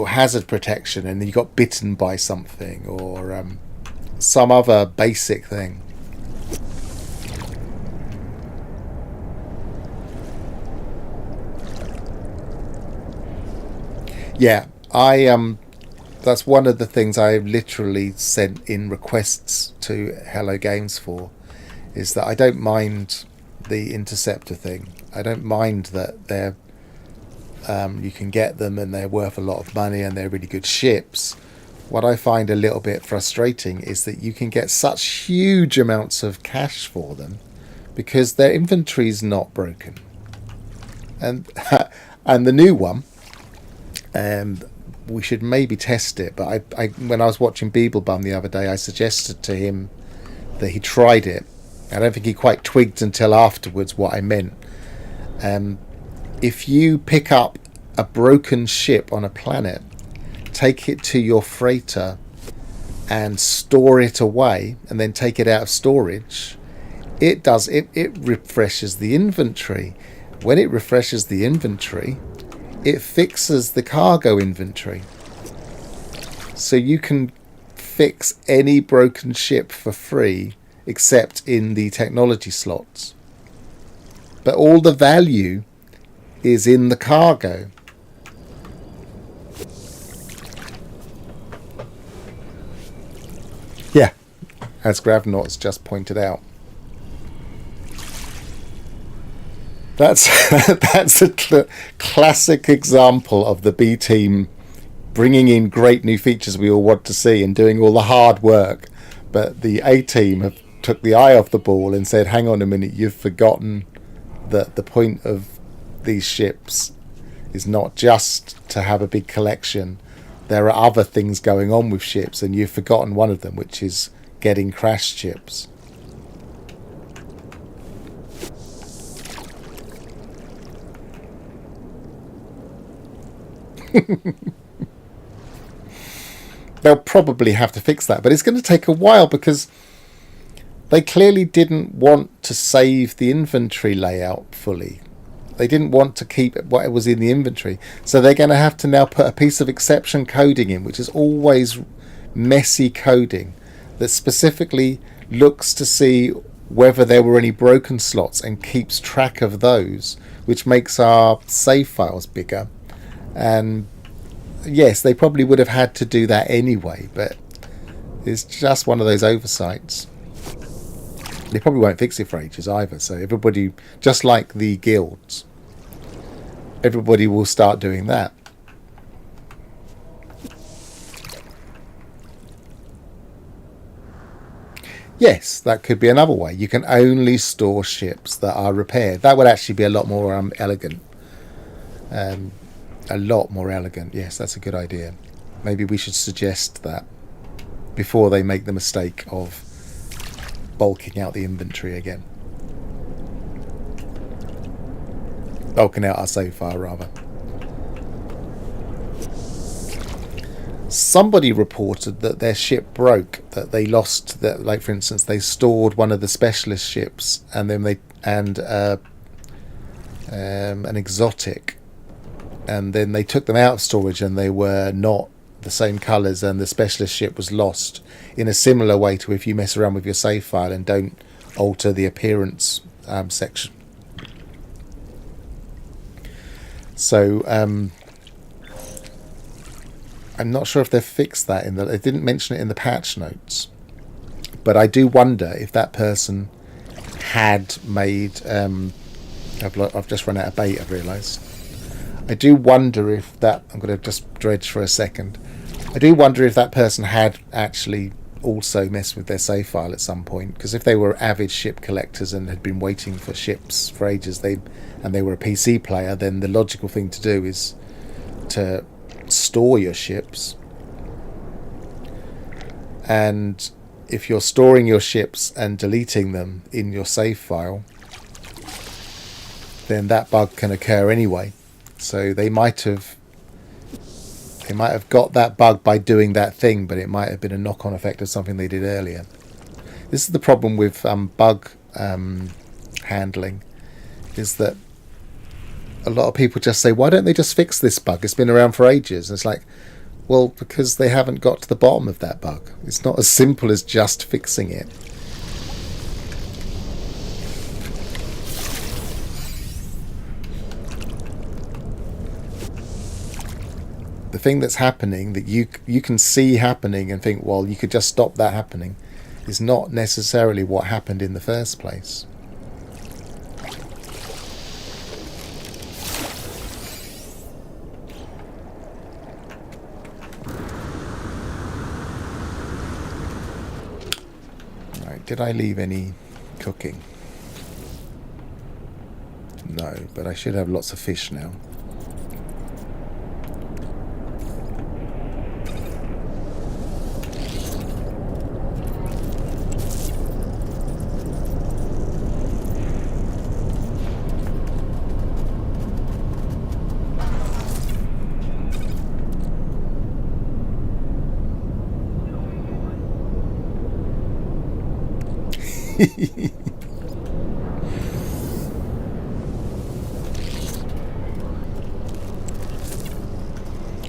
hazard protection, and you got bitten by something or some other basic thing. Yeah, that's one of the things I literally sent in requests to Hello Games for, is that I don't mind the interceptor thing. I don't mind that they're you can get them and they're worth a lot of money and they're really good ships. What I find a little bit frustrating is that you can get such huge amounts of cash for them because their inventory's not broken. And and the new one, we should maybe test it, but I when I was watching Beeblebum the other day, I suggested to him that he tried it. I don't think he quite twigged until afterwards what I meant. If you pick up a broken ship on a planet, take it to your freighter and store it away, and then take it out of storage, it refreshes the inventory. when it refreshes the inventory, it fixes the cargo inventory. So you can fix any broken ship for free except in the technology slots. But all the value is in the cargo. Yeah, as Gravnaught's just pointed out. That's a classic example of the B team bringing in great new features we all want to see and doing all the hard work, but the A team have took the eye off the ball and said, hang on a minute, you've forgotten that the point of these ships is not just to have a big collection. There are other things going on with ships, and you've forgotten one of them, which is getting crashed ships. They'll probably have to fix that, but it's going to take a while because they clearly didn't want to save the inventory layout fully. They didn't want to keep what was in the inventory, so they're going to have to now put a piece of exception coding in, which is always messy coding that specifically looks to see whether there were any broken slots and keeps track of those, which makes our save files bigger. And yes, they probably would have had to do that anyway, but it's just one of those oversights. They probably won't fix it for ages either, so everybody, just like the guilds, everybody will start doing that. Yes, that could be another way. You can only store ships that are repaired. That would actually be a lot more elegant. A lot more elegant. Yes, that's a good idea. Maybe we should suggest that before they make the mistake of bulking out the inventory again. Bulking out our save file, rather. Somebody reported that their ship broke, that they lost, that, like for instance, they stored one of the specialist ships and then they an exotic, and then they took them out of storage and they were not the same colours, and the specialist ship was lost in a similar way to if you mess around with your save file and don't alter the appearance section. So I'm not sure if they've fixed that. They didn't mention it in the patch notes, but I do wonder if that person had made I've just run out of bait, I've realised. I do wonder if that, I'm going to just dredge for a second, I do wonder if that person had actually also messed with their save file at some point, because if they were avid ship collectors and had been waiting for ships for ages, and they were a PC player, then the logical thing to do is to store your ships. And if you're storing your ships and deleting them in your save file, then that bug can occur anyway. So they might have got that bug by doing that thing, but it might have been a knock-on effect of something they did earlier. This is the problem with bug handling, is that a lot of people just say, why don't they just fix this bug? It's been around for ages. And it's like, well, because they haven't got to the bottom of that bug. It's not as simple as just fixing it. The thing that's happening, that you can see happening and think, well, you could just stop that happening, is not necessarily what happened in the first place. Right, did I leave any cooking? No, but I should have lots of fish now.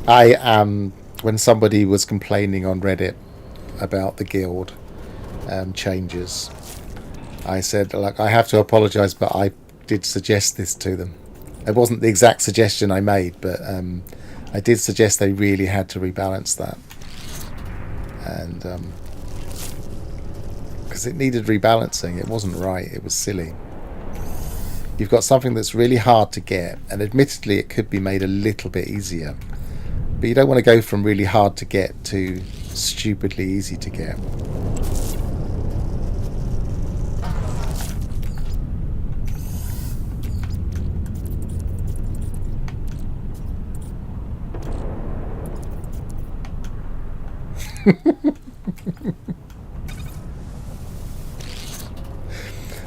When somebody was complaining on Reddit about the guild changes, I said, like, I have to apologise, but I did suggest this to them. It wasn't the exact suggestion I made, but I did suggest they really had to rebalance that. And because it needed rebalancing, it wasn't right, it was silly. You've got something that's really hard to get, and admittedly it could be made a little bit easier, but you don't want to go from really hard to get to stupidly easy to get.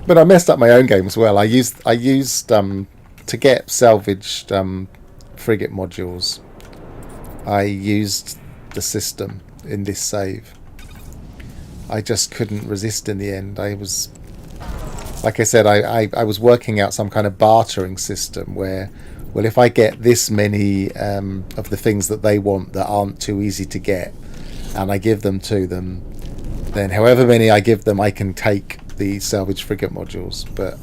But I messed up my own game as well. I used to get salvaged frigate modules. I used the system in this save. I just couldn't resist in the end. I was, like I said, I was working out some kind of bartering system where, well, if I get this many of the things that they want that aren't too easy to get, and I give them to them, then however many I give them, I can take the salvage frigate modules. But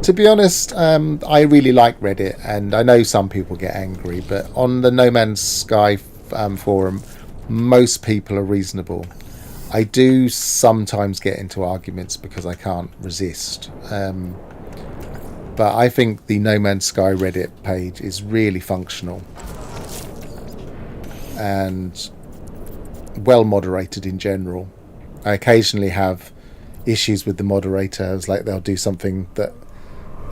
to be honest, I really like Reddit, and I know some people get angry, but on the No Man's Sky forum, most people are reasonable. I do sometimes get into arguments because I can't resist. But I think the No Man's Sky Reddit page is really functional and well moderated in general. I occasionally have issues with the moderators, like they'll do something that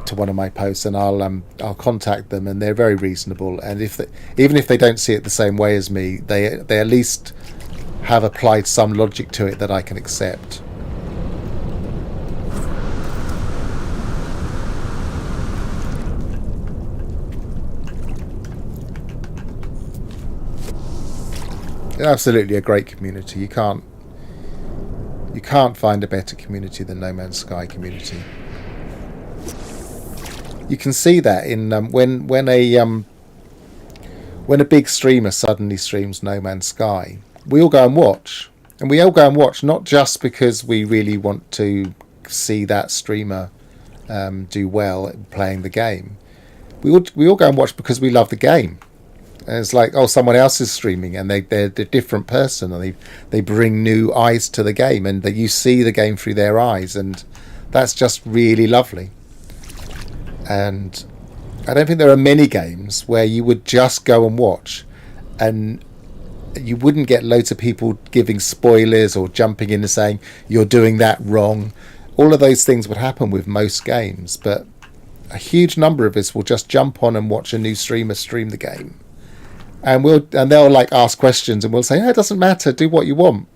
to one of my posts, and I'll contact them, and they're very reasonable. And even if they don't see it the same way as me, they at least have applied some logic to it that I can accept. Absolutely a great community. You can't find a better community than No Man's Sky community. You can see that in when a big streamer suddenly streams No Man's Sky, we all go and watch, and we all go and watch not just because we really want to see that streamer do well at playing the game. We all go and watch because we love the game. And it's like, oh, someone else is streaming, and they're a different person, and they bring new eyes to the game, and that you see the game through their eyes, and that's just really lovely. And I don't think there are many games where you would just go and watch, and you wouldn't get loads of people giving spoilers or jumping in and saying you're doing that wrong. All of those things would happen with most games, but a huge number of us will just jump on and watch a new streamer stream the game. And they'll like ask questions, and we'll say, "No, it doesn't matter. Do what you want."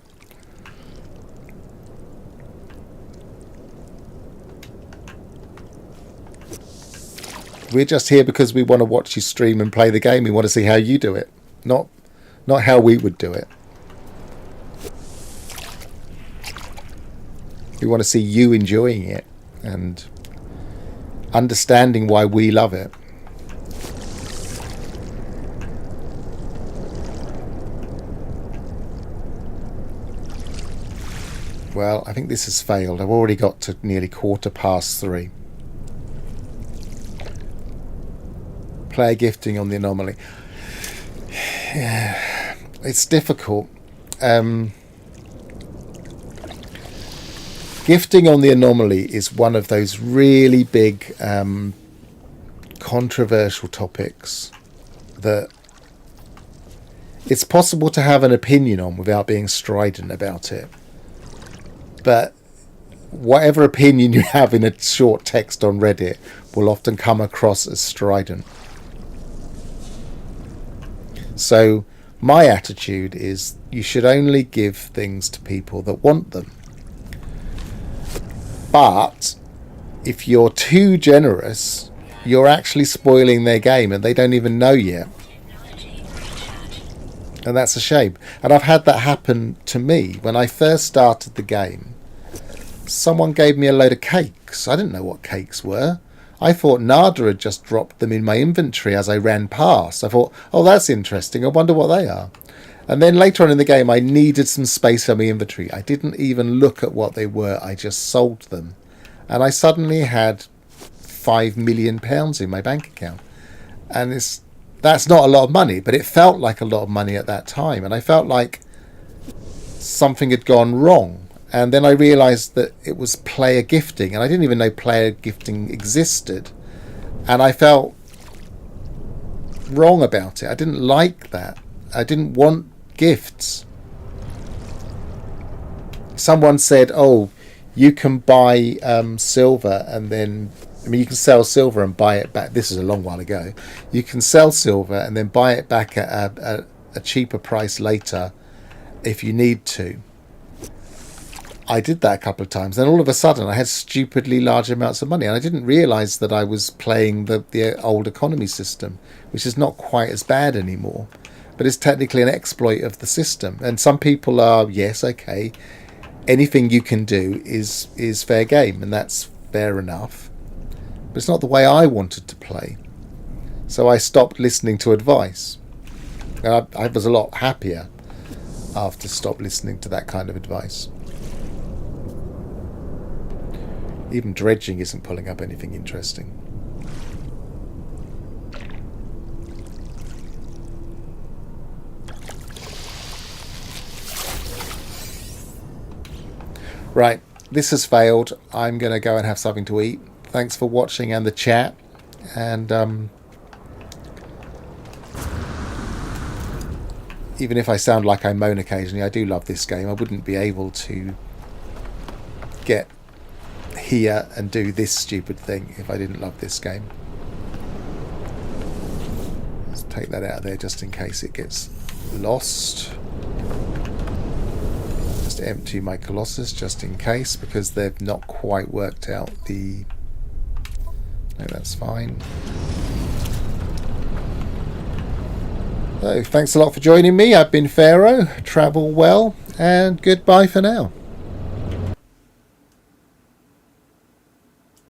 We're just here because we want to watch you stream and play the game. We want to see how you do it, not how we would do it. We want to see you enjoying it and understanding why we love it. Well, I think this has failed. I've already got to nearly 3:15. Player gifting on the anomaly. Yeah, it's difficult. Gifting on the anomaly is one of those really big controversial topics that it's possible to have an opinion on without being strident about it. But whatever opinion you have in a short text on Reddit will often come across as strident. So my attitude is you should only give things to people that want them. But if you're too generous, you're actually spoiling their game, and they don't even know yet. And that's a shame. And I've had that happen to me when I first started the game. someone gave me a load of cakes. I didn't know what cakes were. I thought Nada had just dropped them in my inventory as I ran past. I thought, oh, that's interesting. I wonder what they are. And then later on in the game, I needed some space for my inventory. I didn't even look at what they were. I just sold them. And I suddenly had £5 million in my bank account. And that's not a lot of money, but it felt like a lot of money at that time. And I felt like something had gone wrong. And then I realised that it was player gifting. And I didn't even know player gifting existed. And I felt wrong about it. I didn't like that. I didn't want gifts. Someone said, oh, you can buy silver and then... I mean, you can sell silver and buy it back. This is a long while ago. You can sell silver and then buy it back at a cheaper price later if you need to. I did that a couple of times. Then all of a sudden I had stupidly large amounts of money. And I didn't realise that I was playing the old economy system, which is not quite as bad anymore. But it's technically an exploit of the system. And some people are, yes, okay, anything you can do is fair game. And that's fair enough. But it's not the way I wanted to play. So I stopped listening to advice. And I was a lot happier after stop listening to that kind of advice. Even dredging isn't pulling up anything interesting. Right, this has failed. I'm going to go and have something to eat. Thanks for watching and the chat. And even if I sound like I moan occasionally, I do love this game. I wouldn't be able to get here and do this stupid thing if I didn't love this game. Let's take that out of there just in case it gets lost. Just empty my Colossus just in case, because they've not quite worked out the... No, that's fine. So, thanks a lot for joining me. I've been Pharaoh. Travel well, and goodbye for now.